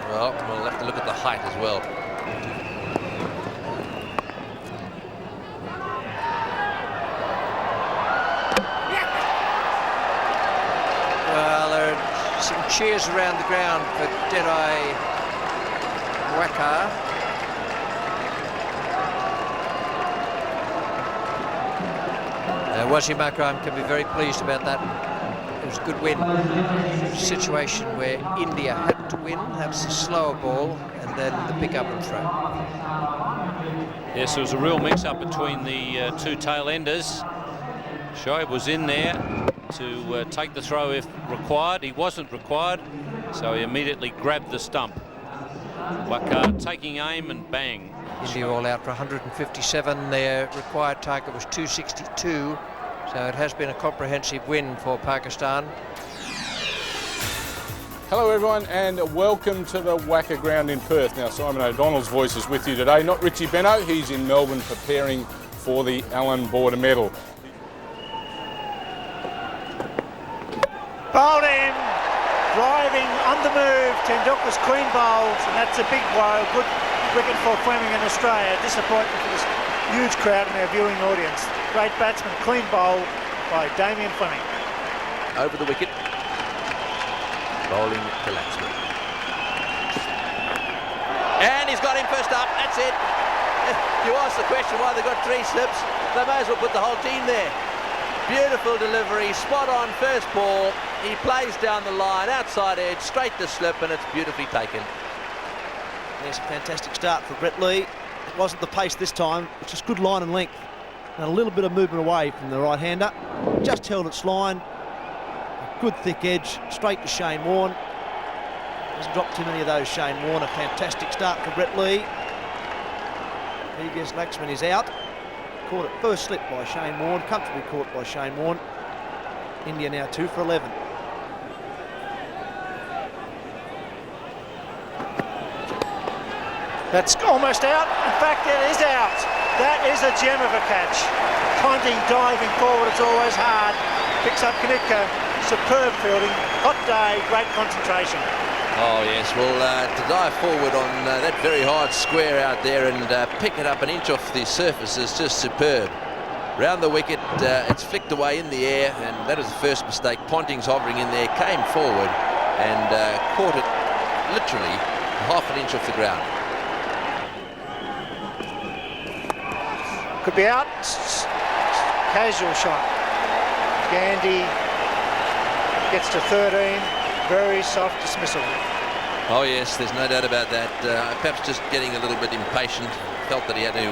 well, we'll have to look at the height as well. Well, there are some cheers around the ground for Deadeye Waka. Wasim Akram can be very pleased about that. It was a good win. Situation where India had to win, that's the slower ball, and then the pick up and throw. Yes, there was a real mix-up between the two tail enders. Shoaib was in there to take the throw if required. He wasn't required, so he immediately grabbed the stump. Waka taking aim and bang. India all out for 157. Their required target was 262. So it has been a comprehensive win for Pakistan. Hello everyone and welcome to the WACA ground in Perth. Now Simon O'Donnell's voice is with you today, not Richie Benno. He's in Melbourne preparing for the Allen Border Medal. Bowled in, driving on the move. Tendulkar's clean bowls, and that's a big blow. Good wicket for Fleming in Australia. Disappointment for this huge crowd and our viewing audience. Great batsman, clean bowl by Damien Fleming. Over the wicket. Bowling to Laxman. And he's got him first up, that's it. You ask the question why they got 3 slips, they may as well put the whole team there. Beautiful delivery, spot on first ball. He plays down the line, outside edge, straight to slip, and it's beautifully taken. Yes, a fantastic start for Brett Lee. It wasn't the pace this time, it's just good line and length. And a little bit of movement away from the right-hander. Just held its line. A good thick edge, straight to Shane Warne. Doesn't drop too many of those, Shane Warne. A fantastic start for Brett Lee. P.V.S. Laxman is out. Caught it first slip by Shane Warne. Comfortably caught by Shane Warne. India now 2 for 11. That's almost out. In fact, it is out. That is a gem of a catch. Ponting diving forward, it's always hard. Picks up Knitka. Superb fielding. Hot day, great concentration. Oh yes, well to dive forward on that very hard square out there and pick it up an inch off the surface is just superb. Round the wicket, it's flicked away in the air, and that is the first mistake. Ponting's hovering in there, came forward and caught it literally half an inch off the ground. Could be out. Casual shot. Gandhi gets to 13. Very soft dismissal. Oh yes, there's no doubt about that. Perhaps just getting a little bit impatient. Felt that he had to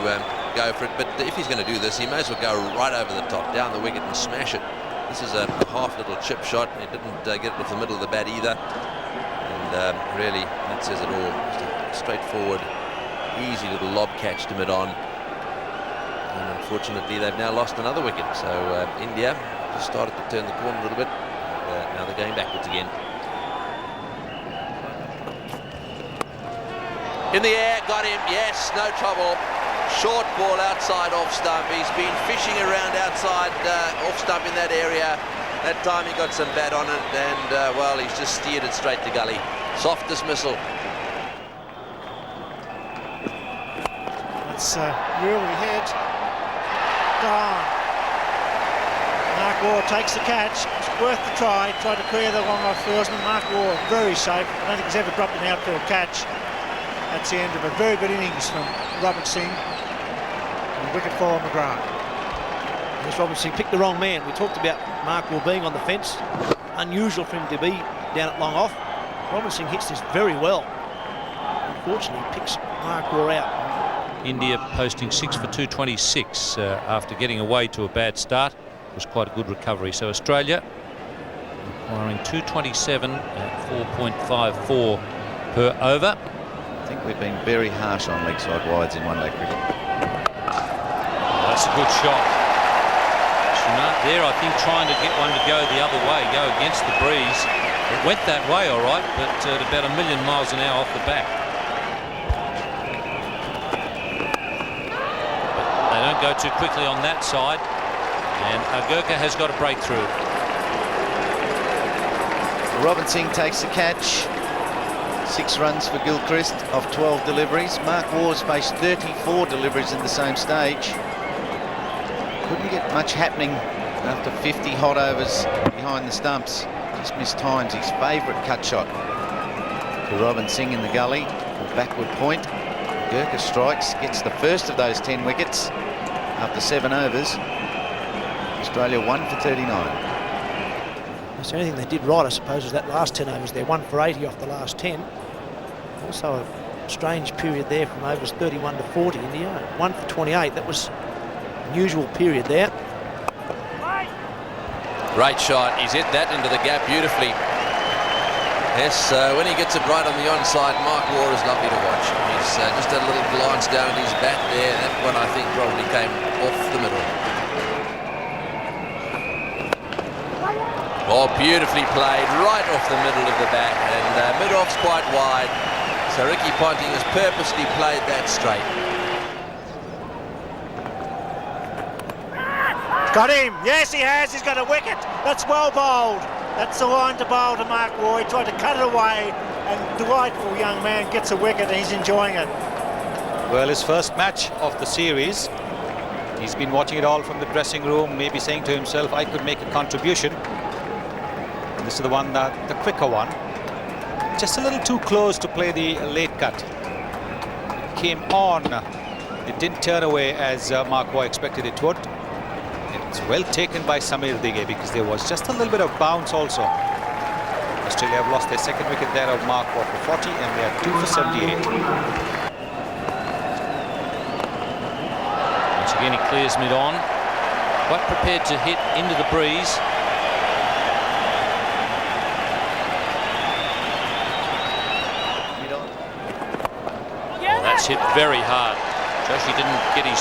go for it. But if he's going to do this, he may as well go right over the top, down the wicket and smash it. This is a half little chip shot. He didn't get it off the middle of the bat either. And really, that says it all. Just a straightforward, easy little lob catch to mid-on. And unfortunately, they've now lost another wicket. So India just started to turn the corner a little bit. Now they're going backwards again. In the air, got him, yes, no trouble. Short ball outside off stump. He's been fishing around outside off stump in that area. That time he got some bat on it and, well, he's just steered it straight to gully. Soft dismissal. It's really hit. Gone. Mark Waugh takes the catch. It's worth the try. Tried to clear the long off fieldsman. Mark Waugh, very safe. I don't think he's ever dropped an outfield catch. That's the end of a very good innings from Robert Singh. And wicket for McGrath. Yes, Robert Singh picked the wrong man. We talked about Mark Waugh being on the fence. Unusual for him to be down at long off. Robert Singh hits this very well. Unfortunately, he picks Mark Waugh out. India posting 6 for 226 after getting away to a bad start. It was quite a good recovery. So Australia requiring 227 at 4.54 per over. I think we've been very harsh on leg side wides in one-day cricket. Oh, that's a good shot. Shunat there, I think, trying to get one to go the other way, go against the breeze. It went that way, all right, but at about 1,000,000 miles an hour off the back. But they don't don't go too quickly on that side. And Agurka has got a breakthrough. Robin Singh takes the catch. 6 runs for Gilchrist of 12 deliveries. Mark Wars faced 34 deliveries in the same stage. Couldn't get much happening after 50 hot overs behind the stumps. Just missed times his favourite cut shot. To Robin Singh in the gully, a backward point. Gurkha strikes, gets the first of those 10 wickets after 7 overs. Australia 1 for 39. That's the only thing they did right, I suppose, was that last 10 overs there. 1 for 80 off the last 10. Also a strange period there from overs 31 to 40 India. 1 for 28. That was an unusual period there. Great shot. He's hit that into the gap beautifully. Yes, when he gets it right on the onside, Mark Waugh is lovely to watch. He's just had a little glance down at his bat there. That one, I think, probably came off the middle. Oh, beautifully played, right off the middle of the bat, and mid-off's quite wide. So Ricky Ponting has purposely played that straight. Got him. Yes, he has. He's got a wicket. That's well bowled. That's the line to bowl to Mark Waugh. He tried to cut it away, and delightful young man gets a wicket, and he's enjoying it. Well, his first match of the series. He's been watching it all from the dressing room, maybe saying to himself, I could make a contribution. And this is the one, the quicker one. Just a little too close to play the late cut. It came on. It didn't turn away as Mark Waugh expected it would. It's well taken by Samir Dige because there was just a little bit of bounce also. Australia have lost their second wicket there of Mark Waugh for 40, and they are 2 for 78. Once again, he clears mid-on. Quite prepared to hit into the breeze. Oh, that's hit very hard. Joshi didn't get his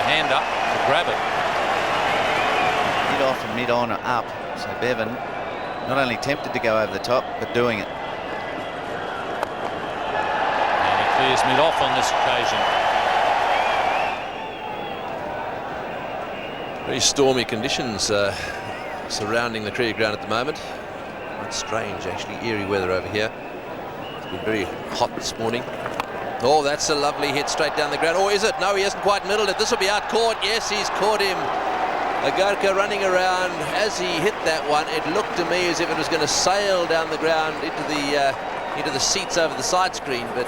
hand up to grab it. Mid-off and mid-on are up, so Bevan not only tempted to go over the top, but doing it. And he clears mid-off on this occasion. Very stormy conditions surrounding the cricket ground at the moment. Quite strange, actually, eerie weather over here. It's been very hot this morning. Oh, that's a lovely hit straight down the ground. Oh, is it? No, he hasn't quite middled it. This will be out caught. Yes, he's caught him. Agurka running around. As he hit that one, it looked to me as if it was going to sail down the ground into the seats over the side screen, but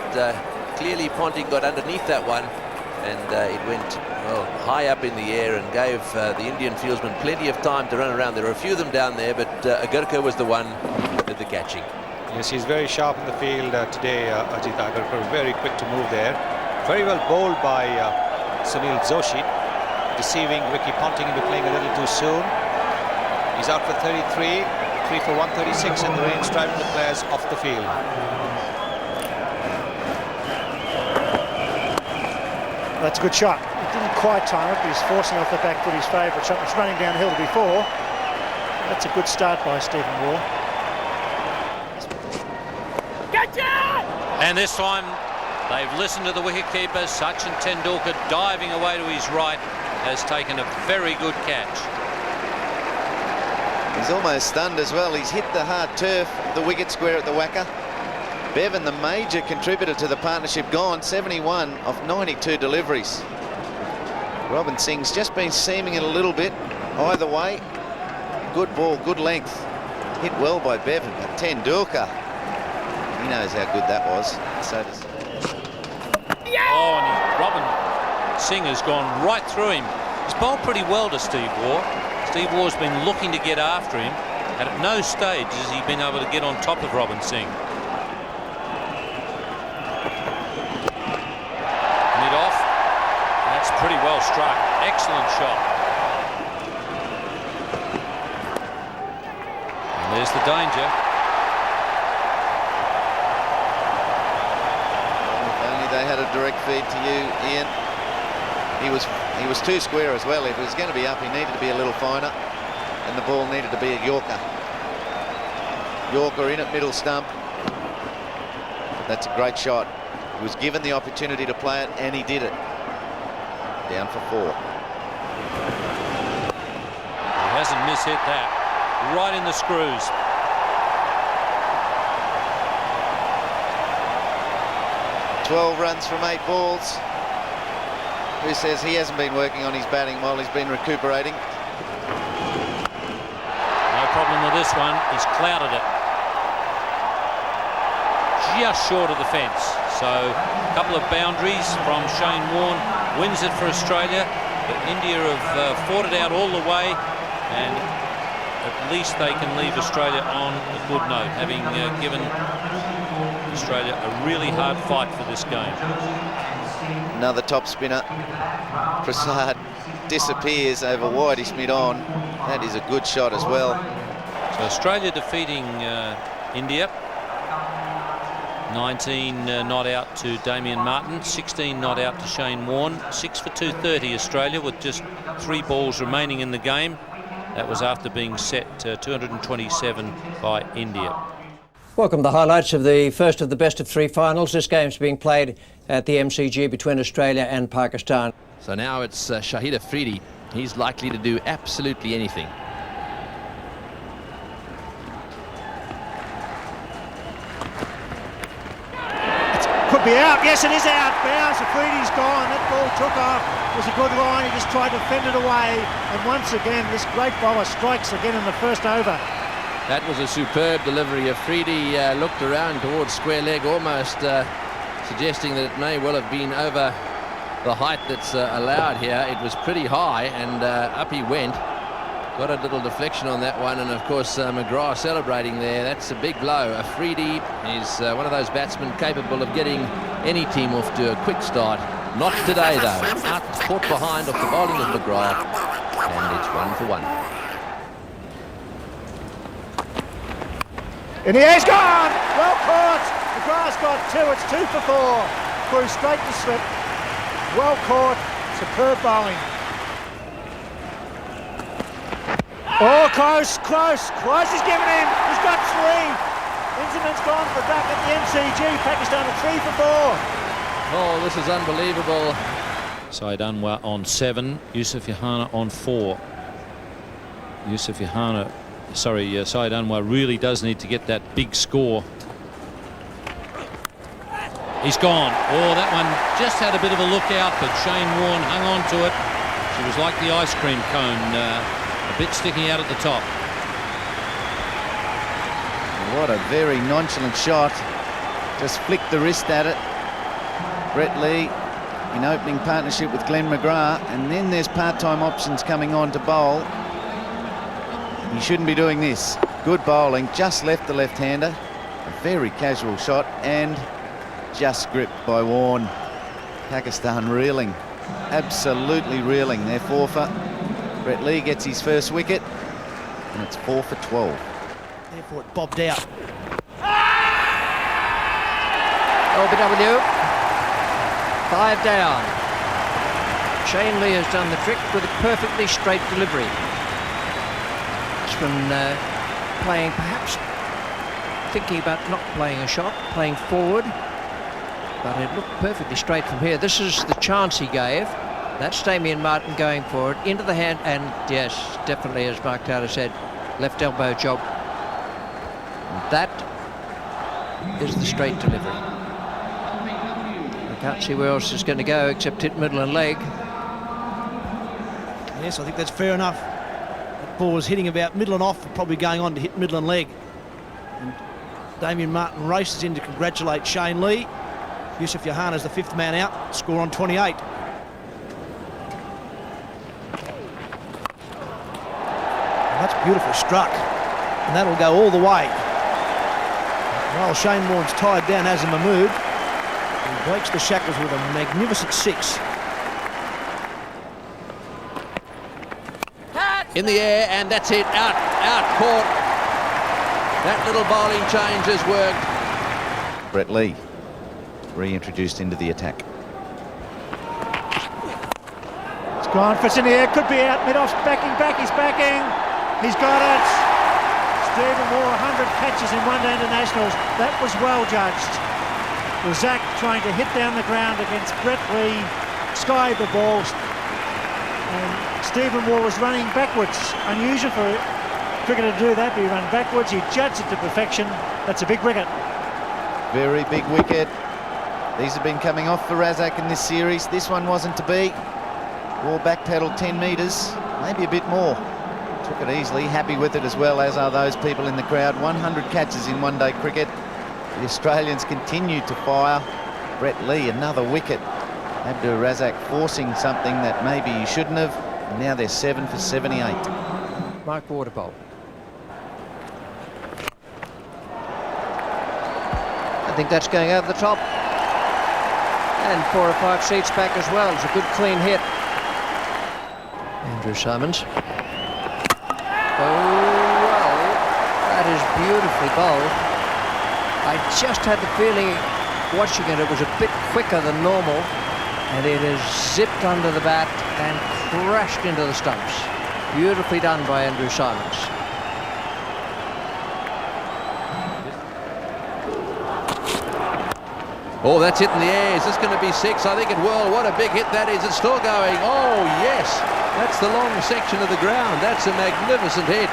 clearly Ponting got underneath that one, and it went high up in the air and gave the Indian fieldsman plenty of time to run around. There were a few of them down there, but Agurka was the one who did the catching. Yes, he's very sharp in the field today, Ajit Agurkar, very quick to move there. Very well bowled by Sunil Joshi, deceiving Ricky Ponting into playing a little too soon. He's out for 33, 3 for 136, and the rain's driving the players off the field. That's a good shot. He didn't quite time it, but he's forcing off the back foot his favourite shot. Was running downhill before. That's a good start by Stephen Waugh. And this time they've listened to the wicketkeeper. Sachin Tendulkar, diving away to his right, has taken a very good catch. He's almost stunned as well. He's hit the hard turf, the wicket square at the Wacker. Bevan, the major contributor to the partnership, gone 71 of 92 deliveries. Robin Singh's just been seaming it a little bit. Either way, good ball, good length. Hit well by Bevan, but Tendulkar, he knows how good that was. So does... Oh, and Robin Singh has gone right through him. He's bowled pretty well to Steve Waugh. Steve Waugh's been looking to get after him, and at no stage has he been able to get on top of Robin Singh. Mid-off. That's pretty well struck. Excellent shot. And there's the danger. They had a direct feed to you, Ian. He was too square as well. If he was going to be up, he needed to be a little finer, and the ball needed to be a Yorker. Yorker in at middle stump. That's a great shot. He was given the opportunity to play it, and he did it. Down for 4. hasn't mishit that. Right in the screws. "12 runs from 8 balls. Who says he hasn't been working on his batting while he's been recuperating? No problem with this one. He's clouded it. Just short of the fence. So a couple of boundaries from Shane Warne. Wins it for Australia. But India have fought it out all the way. And at least they can leave Australia on a good note, having given Australia a really hard fight for this game. Another top spinner. Prasad disappears over wideish mid-on. That is a good shot as well. So Australia defeating India. 19 not out to Damien Martin, 16 not out to Shane Warne. 6 for 230 Australia with just 3 balls remaining in the game. That was after being set 227 by India. Welcome to the highlights of the first of the best of 3 finals. This game's being played at the MCG between Australia and Pakistan. So now it's Shahid Afridi. He's likely to do absolutely anything. Could be out. Yes, it is out. Bounce. Afridi's gone. That ball took off. It was a good line. He just tried to fend it away. And once again, this great bowler strikes again in the first over. That was a superb delivery. Afridi looked around towards square leg, almost suggesting that it may well have been over the height that's allowed here. It was pretty high, and up he went. Got a little deflection on that one, and of course McGrath celebrating there. That's a big blow. Afridi is one of those batsmen capable of getting any team off to a quick start. Not today though. Out caught behind off the bowling of McGrath, and it's 1 for 1. And he has gone! Well caught! McGrath's got 2. It's 2 for 4. Through straight to slip. Well caught. Superb bowling. Oh, close. Close is given him. He's got 3. Inzamam's gone for duck at the MCG. Pakistan are 3 for 4. Oh, this is unbelievable. Syed Anwar on 7, Yusuf Yohana on 4. Syed Anwar really does need to get that big score. He's gone. Oh, that one just had a bit of a look out, but Shane Warne hung on to it. She was like the ice cream cone, a bit sticking out at the top. What a very nonchalant shot. Just flicked the wrist at it. Brett Lee in opening partnership with Glenn McGrath, and then there's part-time options coming on to bowl. You shouldn't be doing this. Good bowling, just left the left-hander. A very casual shot, and just gripped by Warne. Pakistan reeling, absolutely reeling. They're 4 for. Brett Lee gets his first wicket, and it's 4 for 12. Therefore it bobbed out. LBW, 5 down. Shane Lee has done the trick with a perfectly straight delivery. Batsman playing, perhaps thinking about not playing a shot, playing forward, but it looked perfectly straight from here. This is the chance he gave. That's Damien Martin going forward into the hand, and yes, definitely, as Mark Taylor said, left elbow job. And that is the straight delivery. I can't see where else it's going to go except hit middle and leg. Yes, I think that's fair enough. That ball was hitting about middle and off, probably going on to hit middle and leg. And Damien Martin races in to congratulate Shane Lee. Yusuf Yohana's the 5th man out, score on 28. That's beautifully struck, and that'll go all the way. While Shane Warne's tied down as a Mahmood, he breaks the shackles with a magnificent 6. In the air, and that's it. Out caught. That little bowling change has worked. Brett Lee reintroduced into the attack. It's gone, fits in the air, could be out, mid-off, backing back, he's backing. He's got it. Stephen Moore, 100 catches in one-day internationals. That was well judged. Razak trying to hit down the ground against Brett Lee. Skied the ball. And Stephen Waugh was running backwards. Unusual for a cricketer to do that, but he ran backwards. He judged it to perfection. That's a big wicket. Very big wicket. These have been coming off for Razak in this series. This one wasn't to be. Waugh backpedaled 10 metres, maybe a bit more. Took it easily, happy with it as well, as are those people in the crowd. 100 catches in one-day cricket. The Australians continue to fire. Brett Lee, another wicket. Abdur Razak forcing something that maybe he shouldn't have. And now they're 7 for 78. Mike Waterbowl. I think that's going over the top. And 4 or 5 seats back as well. It's a good clean hit. Andrew Simons. Oh, well, that is beautifully bowled. I just had the feeling watching it, it was a bit quicker than normal, and it has zipped under the bat and crashed into the stumps. Beautifully done by Andrew Simons. Oh, that's hit in the air. Is this going to be 6? I think it will. What a big hit that is. It's still going. Oh, yes. That's the long section of the ground. That's a magnificent hit.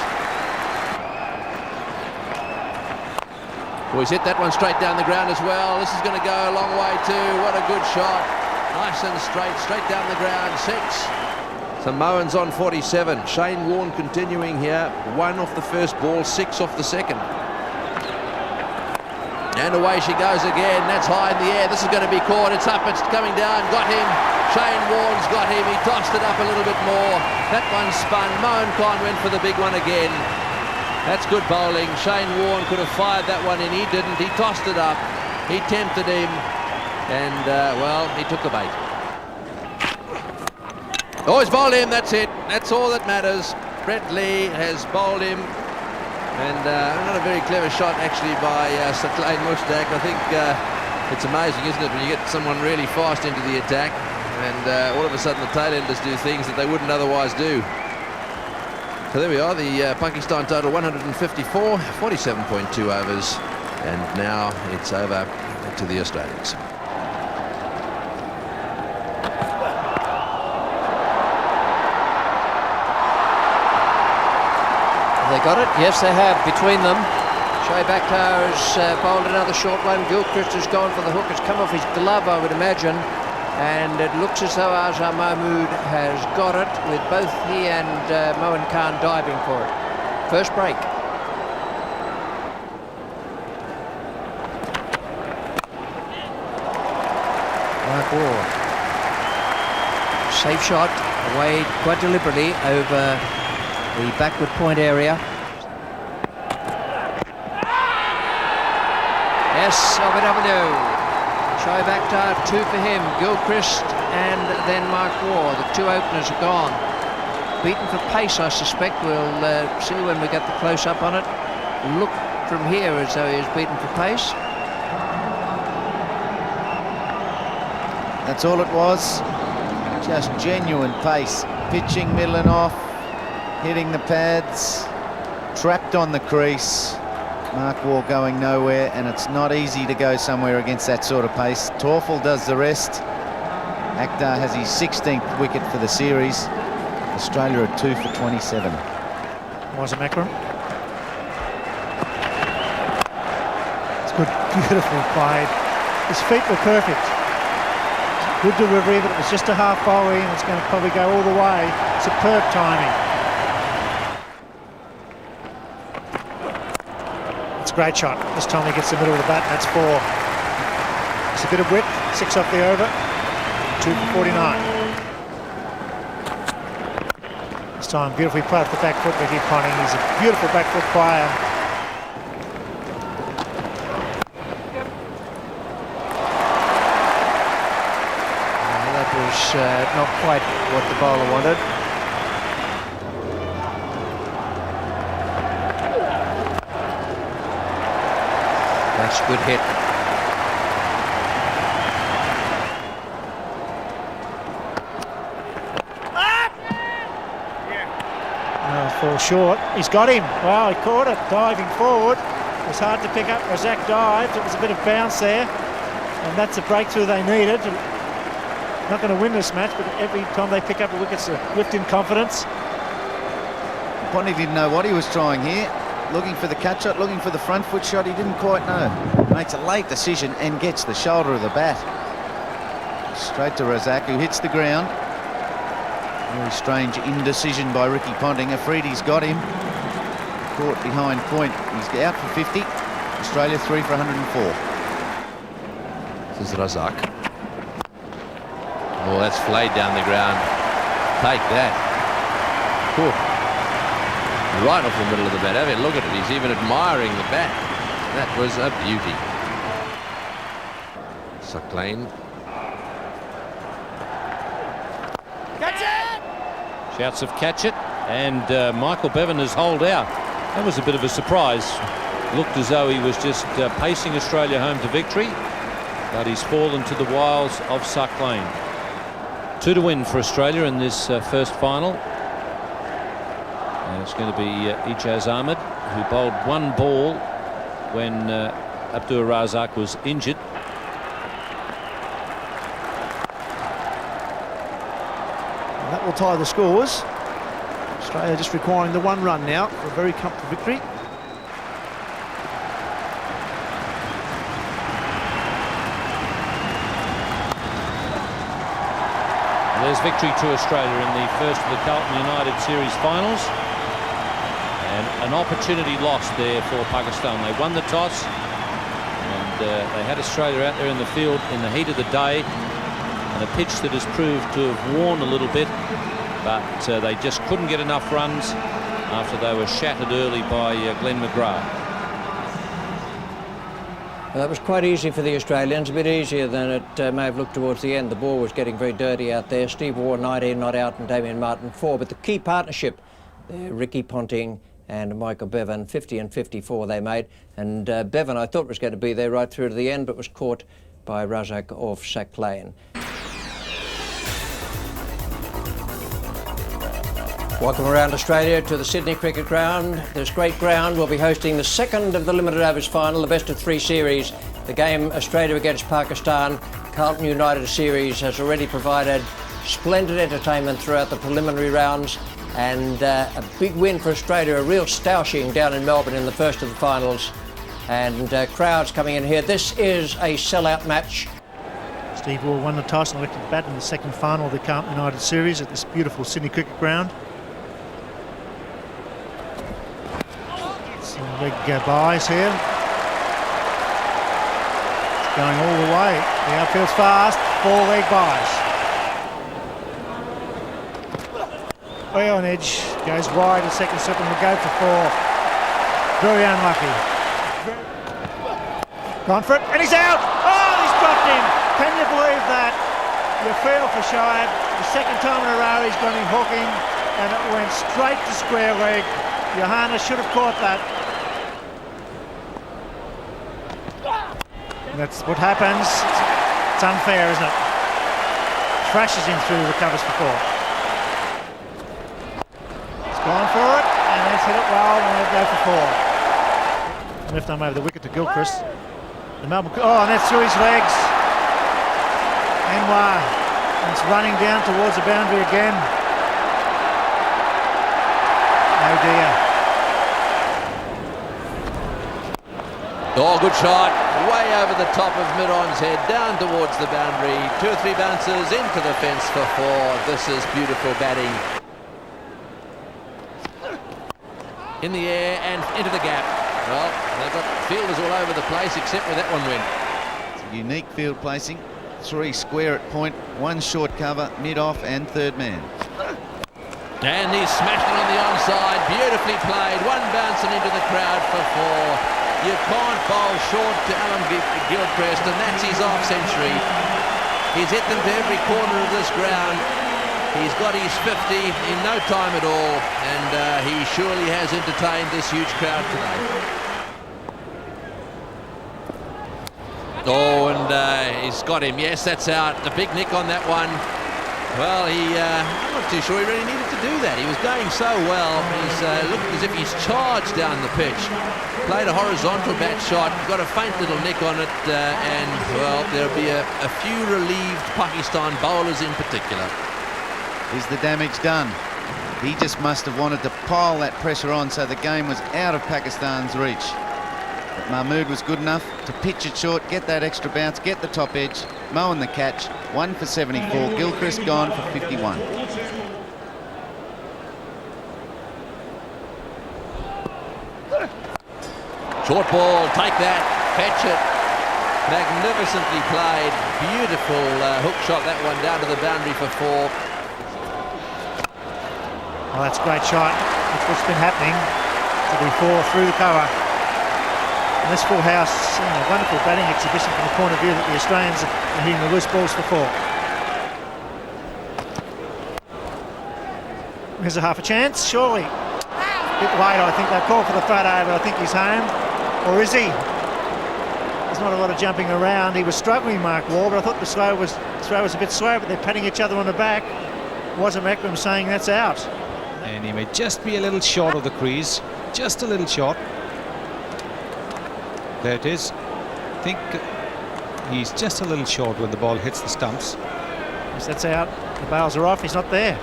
Oh, he's hit that one straight down the ground as well. This is going to go a long way too. What a good shot. Nice and straight down the ground. 6. So Mohan's on 47. Shane Warne continuing here. 1 off the first ball, 6 off the second. And away she goes again. That's high in the air. This is going to be caught. It's up. It's coming down. Got him. Shane Warne's got him. He tossed it up a little bit more. That one spun. Mohan Khan went for the big one again. That's good bowling. Shane Warne could have fired that one in. He didn't. He tossed it up. He tempted him. And, well, he took the bait. Oh, he's bowled him. That's it. That's all that matters. Brett Lee has bowled him. And not a very clever shot, actually, by Saklain Mushtaq. I think it's amazing, isn't it, when you get someone really fast into the attack and all of a sudden the tailenders do things that they wouldn't otherwise do. So there we are, the Pakistan total 154, 47.2 overs, and now it's over to the Australians. They got it? Yes, they have, between them. Shoaib Akhtar has bowled another short one. Gilchrist has gone for the hook. It's come off his glove, I would imagine. And it looks as though Azhar Mahmood has got it, with both he and Mohan Khan diving for it. First break. Mark Waugh. Safe shot, away quite deliberately over the backward point area. Yes, LBW. Shoaib Akhtar, 2 for him. Gilchrist and then Mark Waugh. The 2 openers are gone. Beaten for pace, I suspect. We'll see when we get the close-up on it. Look from here as though he is beaten for pace. That's all it was. Just genuine pace. Pitching, middle and off. Hitting the pads, trapped on the crease. Mark Waugh going nowhere, and it's not easy to go somewhere against that sort of pace. Torfel does the rest. Akhtar has his 16th wicket for the series. Australia are 2 for 27. Wasim Akram. It's good, beautifully played. His feet were perfect. Good delivery, but it was just a half bowl in. It's going to probably go all the way. Superb timing. Great shot. This time he gets the middle of the bat, and that's 4. It's a bit of width, 6 off the over, 2 for 49. This time beautifully played off the back foot, Ricky Ponting. He's a beautiful back foot player. That was not quite what the bowler wanted. That's a good hit. Fall short. He's got him. Wow, he caught it. Diving forward. It was hard to pick up. Razak dived. It was a bit of bounce there. And that's the breakthrough they needed. Not going to win this match, but every time they pick up a wicket's a lift in confidence. Ponting didn't know what he was trying here. Looking for the catch shot, looking for the front foot shot. He didn't quite know. Makes a late decision and gets the shoulder of the bat. Straight to Razak, who hits the ground. Very strange indecision by Ricky Ponting. Afridi's got him. Caught behind point. He's out for 50. Australia 3 for 104. This is Razak. Oh, that's flayed down the ground. Take that. Cool. Right off the middle of the bat. Have a look at it. He's even admiring the bat. That was a beauty. Saqlain. Catch it! Shouts of catch it, and Michael Bevan has holed out. That was a bit of a surprise. Looked as though he was just pacing Australia home to victory, but he's fallen to the wiles of Saqlain. 2 to win for Australia in this first final. And it's going to be Ijaz Ahmed, who bowled 1 ball when Abdur Razak was injured. And that will tie the scores. Australia just requiring the 1 run now for a very comfortable victory. There's victory to Australia in the first of the Carlton United Series finals. And an opportunity lost there for Pakistan. They won the toss, and they had Australia out there in the field in the heat of the day, and a pitch that has proved to have worn a little bit, but they just couldn't get enough runs after they were shattered early by Glenn McGrath. Well, that was quite easy for the Australians, a bit easier than it may have looked towards the end. The ball was getting very dirty out there. Steve Waugh 19 not out and Damien Martin 4, but the key partnership there, Ricky Ponting and Michael Bevan, 50 and 54 they made, and Bevan I thought was going to be there right through to the end, but was caught by Razak off Saqlain. Welcome around Australia to the Sydney Cricket Ground. This great ground will be hosting the second of the limited overs final, the best of 3 series. The game Australia against Pakistan, Carlton United series has already provided splendid entertainment throughout the preliminary rounds, and a big win for Australia, a real stoushing down in Melbourne in the first of the finals, and crowds coming in here. This is a sellout match. Steve Waugh won the toss and elected to bat in the second final of the Carlton United series at this beautiful Sydney Cricket Ground. Some big buys here. It's going all the way. The outfield's fast. 4-leg buys. Way on edge. Goes wide. The second slip and will go for 4. Very unlucky. Gone for it. And he's out. Oh, he's dropped him. Can you believe that? You feel for Shoaib. The second time in a row he's gone in hooking, and it went straight to square leg. Johanna should have caught that. And that's what happens. It's unfair, isn't it? Thrashes him through, recovers for 4. He's gone for it, and he's hit it well, and they'll go for 4. Left arm over the wicket to Gilchrist. The Melbourne, and that's through his legs. Anwar, and it's running down towards the boundary again. Oh dear. Oh, good shot. Way over the top of mid-on's head, down towards the boundary. 2 or 3 bounces into the fence for 4. This is beautiful batting. In the air and into the gap. Well, they've got fielders all over the place except where that one went. It's a unique field placing. 3 square at point, 1 short cover, mid-off and third man. And he's smashed it on the onside. Beautifully played. 1 bouncing into the crowd for 4. You can't bowl short to Alan Gilchrist, and that's his half-century. He's hit them to every corner of this ground. He's got his 50 in no time at all, and he surely has entertained this huge crowd today. Oh, and he's got him. Yes, that's out. The big nick on that one. Well, I'm not too sure he really needed to do that. He was going so well. He's looked as if he's charged down the pitch. Played a horizontal bat shot, got a faint little nick on it, and, well, there'll be a few relieved Pakistan bowlers in particular. Is the damage done? He just must have wanted to pile that pressure on so the game was out of Pakistan's reach. But Mahmood was good enough to pitch it short, get that extra bounce, get the top edge, mowing the catch. 1 for 74. Gilchrist gone for 51. Short ball, take that, fetch it. Magnificently played. Beautiful hook shot, that one down to the boundary for 4. Well, that's a great shot. That's what's been happening. To be 4 through the cover. And this full house, a wonderful batting exhibition from the point of view that the Australians are hitting the loose balls for 4. Here's a half a chance, surely. A bit late, I think. They've called for the throw over. I think he's home. Or is he? There's not a lot of jumping around. He was struggling, Mark Wall, but I thought the throw was a bit slow, but they're patting each other on the back. Wasn't Akram saying that's out? And he may just be a little short of the crease, just a little short. There it is. I think he's just a little short when the ball hits the stumps. Yes, that's out. The bails are off. He's not there.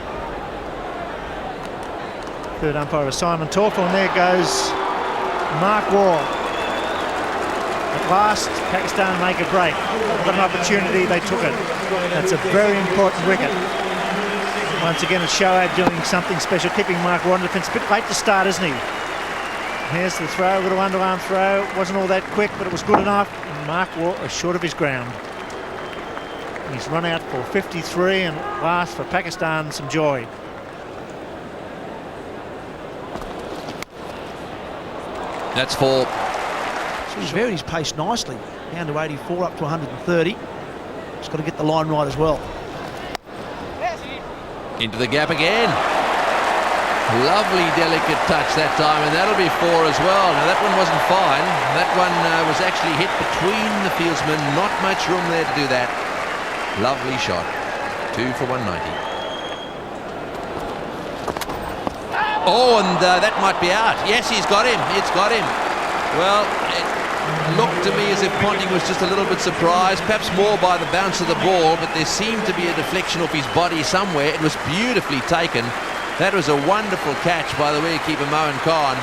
Third umpire was Simon Torfel, and there goes Mark Wall. At last, Pakistan make a break. They've got an opportunity, they took it. That's a very important wicket. Once again, it's Shoaib doing something special, keeping Mark Wall on defence. A bit late to start, isn't he? Here's the throw, a little underarm throw. Wasn't all that quick, but it was good enough. And Mark Wall is short of his ground. He's run out for 53, and at last for Pakistan, some joy. That's 4. So he's varied his pace nicely. Down to 84, up to 130. Just got to get the line right as well. Into the gap again. Lovely delicate touch that time, and that'll be 4 as well. Now that one wasn't fine. That one was actually hit between the fieldsmen. Not much room there to do that. Lovely shot. 2 for 190. Oh, and that might be out. Yes, he's got him. It's got him. Well, it looked to me as if Ponting was just a little bit surprised, perhaps more by the bounce of the ball, but there seemed to be a deflection off his body somewhere. It was beautifully taken. That was a wonderful catch by the wicketkeeper Mohan Khan.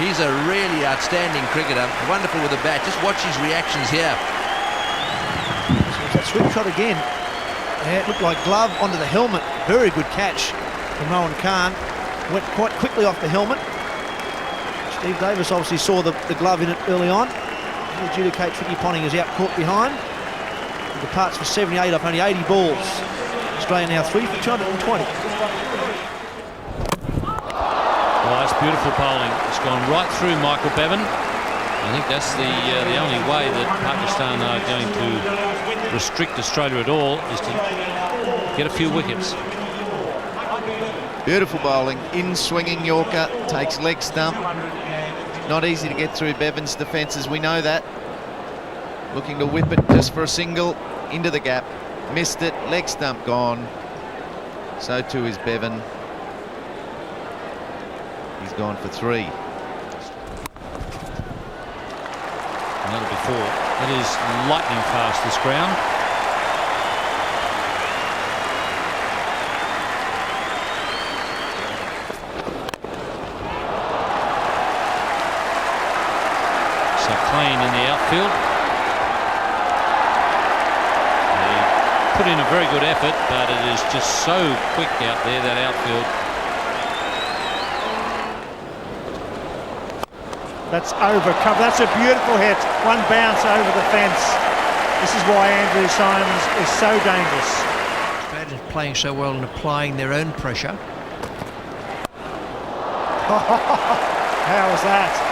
He's a really outstanding cricketer. Wonderful with the bat. Just watch his reactions here. So that sweep shot again. Yeah, it looked like glove onto the helmet. Very good catch from Mohan Khan. Went quite quickly off the helmet. Steve Davis obviously saw the glove in it early on. He'll adjudicate Ricky Ponting is out caught behind. He departs for 78 off only 80 balls. Australia now 3 for 220. Well, that's beautiful bowling. It's gone right through Michael Bevan. I think that's the only way that Pakistan are going to restrict Australia at all, is to get a few wickets. Beautiful bowling, in swinging Yorker, takes leg stump. Not easy to get through Bevan's defences, we know that. Looking to whip it just for a single, into the gap. Missed it, leg stump gone. So too is Bevan. He's gone for 3. Another before. It is lightning fast, this ground. Clean in the outfield. They put in a very good effort, but it is just so quick out there, that outfield. That's over cover. That's a beautiful hit. One bounce over the fence. This is why Andrew Symonds is so dangerous. Australians playing so well and applying their own pressure. How was that?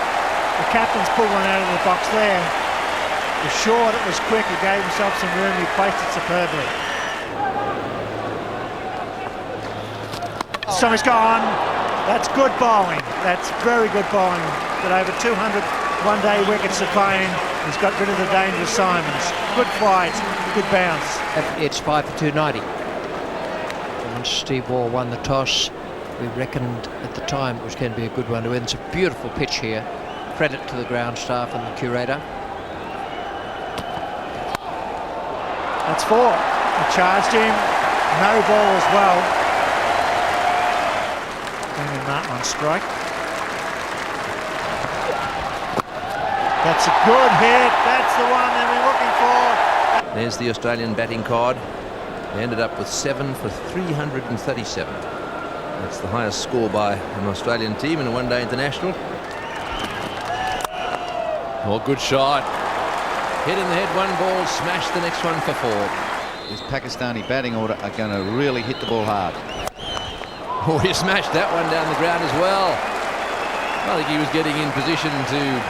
The captain's pulled one out of the box there. It was short, it was quick, he gave himself some room, he placed it superbly. So he's gone. That's good bowling. That's very good bowling. Got over 200 one-day wickets at playing. He's got rid of the dangerous Symonds. Good flight, good bounce. It's 5 for 290. Once Steve Waugh won the toss, We reckoned at the time it was going to be a good one to win. It's a beautiful pitch here. Credit to the ground staff and the curator. That's 4. They charged him. No ball as well. Bringing Martin on strike. That's a good hit. That's the one they've been looking for. There's the Australian batting card. They ended up with 7 for 337. That's the highest score by an Australian team in a one-day international. Oh, good shot. Hit in the head, 1 ball, smashed the next one for 4. This Pakistani batting order are going to really hit the ball hard. Oh, he smashed that one down the ground as well. I think he was getting in position to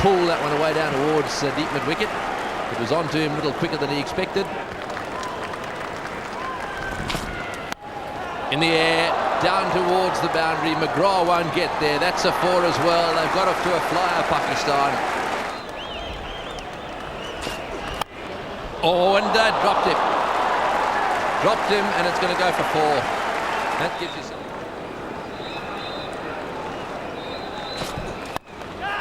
pull that one away down towards deep mid-wicket. It was onto him a little quicker than he expected. In the air, down towards the boundary. McGrath won't get there. That's a 4 as well. They've got off to a flyer, Pakistan. Oh, and dropped him. Dropped him, and it's going to go for 4. That gives you something.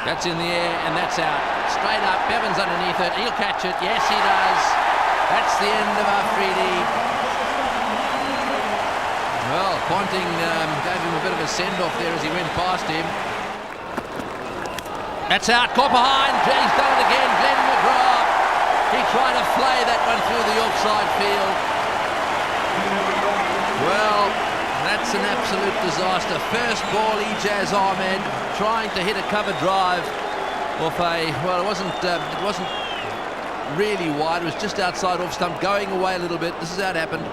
That's in the air, and that's out. Straight up, Bevan's underneath it. He'll catch it. Yes, he does. That's the end of Afridi. Well, Ponting gave him a bit of a send-off there as he went past him. That's out, caught behind. He's done it again, Glenn McGrath. He tried to flay that one through the offside field. Well, that's an absolute disaster. First ball, Ijaz Ahmed trying to hit a cover drive off a, well, it wasn't really wide. It was just outside off stump, going away a little bit. This is how it happened.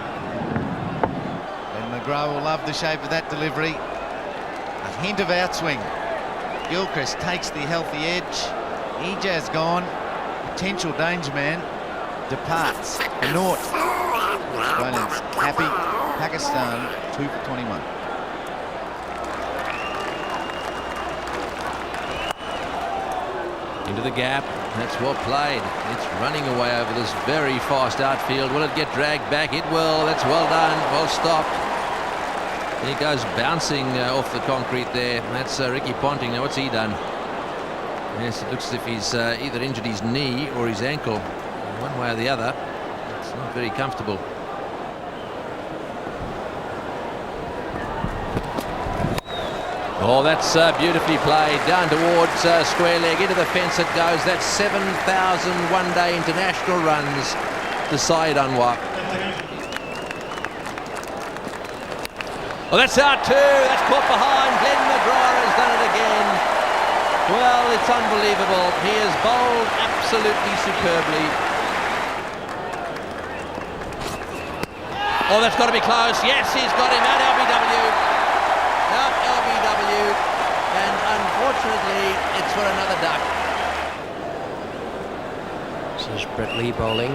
McGrath will love the shape of that delivery. A hint of outswing. Gilchrist takes the healthy edge. Ijaz gone. Potential danger man departs. A naught. Australians happy. Pakistan 2 for 21. Into the gap. That's well played. It's running away over this very fast outfield. Will it get dragged back? It will. That's well done. Well stopped. He goes bouncing off the concrete there. That's Ricky Ponting. Now, what's he done? Yes, it looks as if he's either injured his knee or his ankle. One way or the other. It's not very comfortable. Oh, that's beautifully played. Down towards square leg. Into the fence it goes. That's 7,000 one-day international runs to Syed Anwar. Well, that's out too. That's caught behind. Glenn McGrath has done it again. Well, it's unbelievable. He has bowled absolutely superbly. Oh, that's got to be close. Yes, he's got him out LBW. Out LBW. And unfortunately, it's for another duck. This is Brett Lee bowling.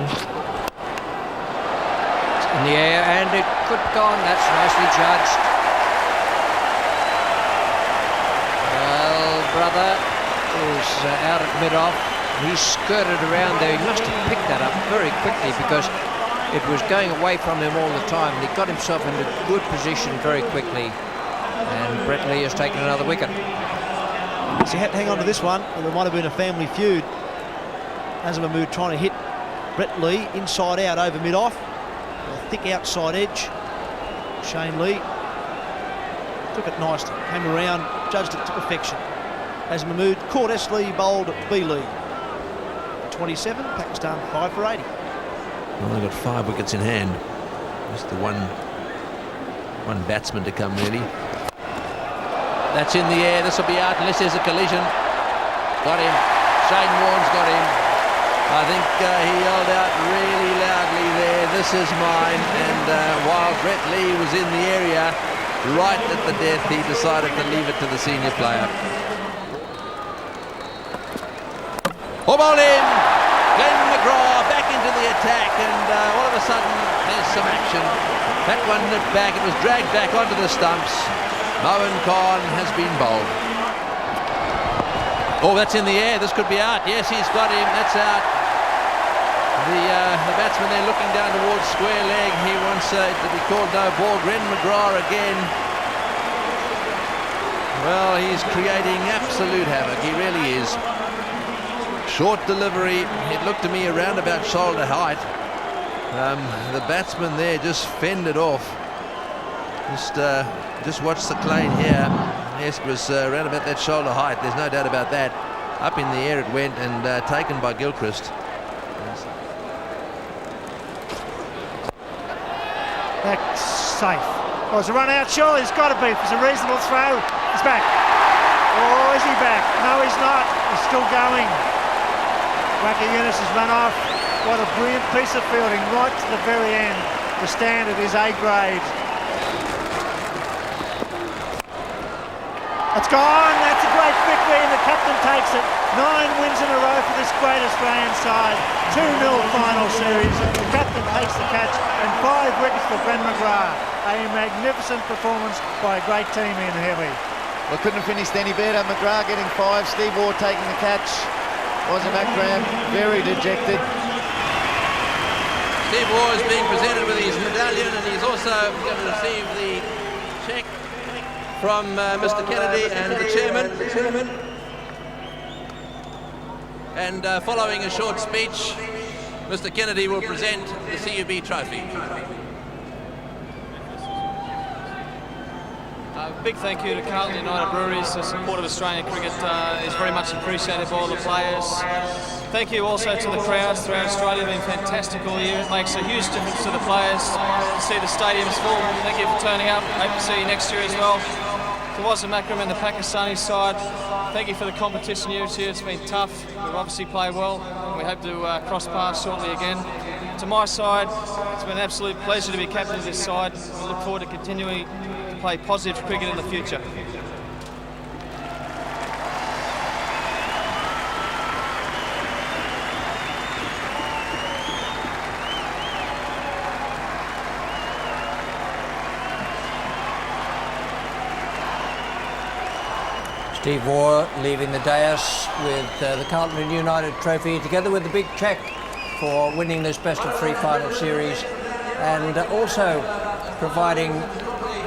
In the air, and it could go on. That's nicely judged. Well, brother is out at mid-off. He skirted around there. He must have picked that up very quickly because it was going away from him all the time. And he got himself into good position very quickly. And Brett Lee has taken another wicket. So he had to hang on to this one, and there might have been a family feud. Azam Mahmood trying to hit Brett Lee inside out over mid-off. A thick outside edge. Shane Lee took it nicely, came around, judged it to perfection. As Mahmood caught S. Lee, bowled B. Lee. 27, Pakistan 5 for 80. Well, they've got 5 wickets in hand. Just the one batsman to come, really. That's in the air. This will be out unless there's a collision. Got him. Shane Warne's got him. I think he yelled out really loudly there, "This is mine," and while Brett Lee was in the area, right at the death, he decided to leave it to the senior player. Oh, ball in! Glenn McGrath back into the attack, and all of a sudden, there's some action. That one nipped back, it was dragged back onto the stumps. Mohan Khan has been bowled. Oh, that's in the air, this could be out. Yes, he's got him, that's out. The batsman there looking down towards square leg. He wants it to be called no ball. Glenn McGrath again Well, he's creating absolute havoc. He really is. Short delivery. It looked to me around about shoulder height. The batsman there just fended off. Just watch the plane here. Yes, it was around about that shoulder height. There's no doubt about that. Up in the air it went and taken by Gilchrist. That's safe. Oh, it's a run out, surely it's got to be. It's a reasonable throw. He's back. Oh, is he back? No, he's not. He's still going. Wacker Yunus has run off. What a brilliant piece of fielding right to the very end. The standard is A grade. It's gone. That's a great victory and the captain takes it. 9 wins in a row for this great Australian side. 2-0 final series. The captain takes the catch and 5 wickets for Ben McGrath. A magnificent performance by a great team in heavy. Well, couldn't have finished any better. McGrath getting 5, Steve Waugh taking the catch. Wasn't Graham very dejected. Steve Waugh is being presented with his medallion, and he's also going to receive the cheque from Mr. Kennedy and the chairman. And following a short speech, Mr. Kennedy will present the CUB trophy. Big thank you to Carlton United Breweries. The support of Australian cricket is very much appreciated by all the players. Thank you also to the crowds throughout Australia. They've been fantastic all year. It makes a huge difference to the players to see the stadiums full. Thank you for turning up. Hope to see you next year as well. To Wazir Makram and the Pakistani side, thank you for the competition this year. It's been tough. We've obviously played well. We hope to cross paths shortly again. To my side, it's been an absolute pleasure to be captain of this side. We look forward to continuing to play positive cricket in the future. Steve Waugh leaving the dais with the Carlton United trophy, together with the big cheque for winning this best-of-3 final series, and also providing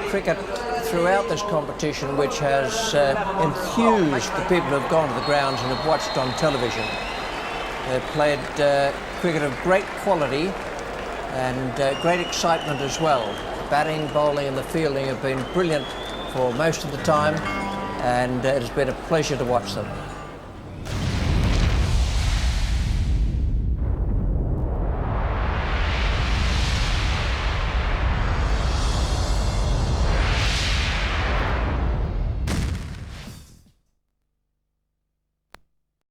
cricket throughout this competition, which has enthused the people who have gone to the grounds and have watched on television. They've played cricket of great quality and great excitement as well. Batting, bowling and the fielding have been brilliant for most of the time, and it has been a pleasure to watch them.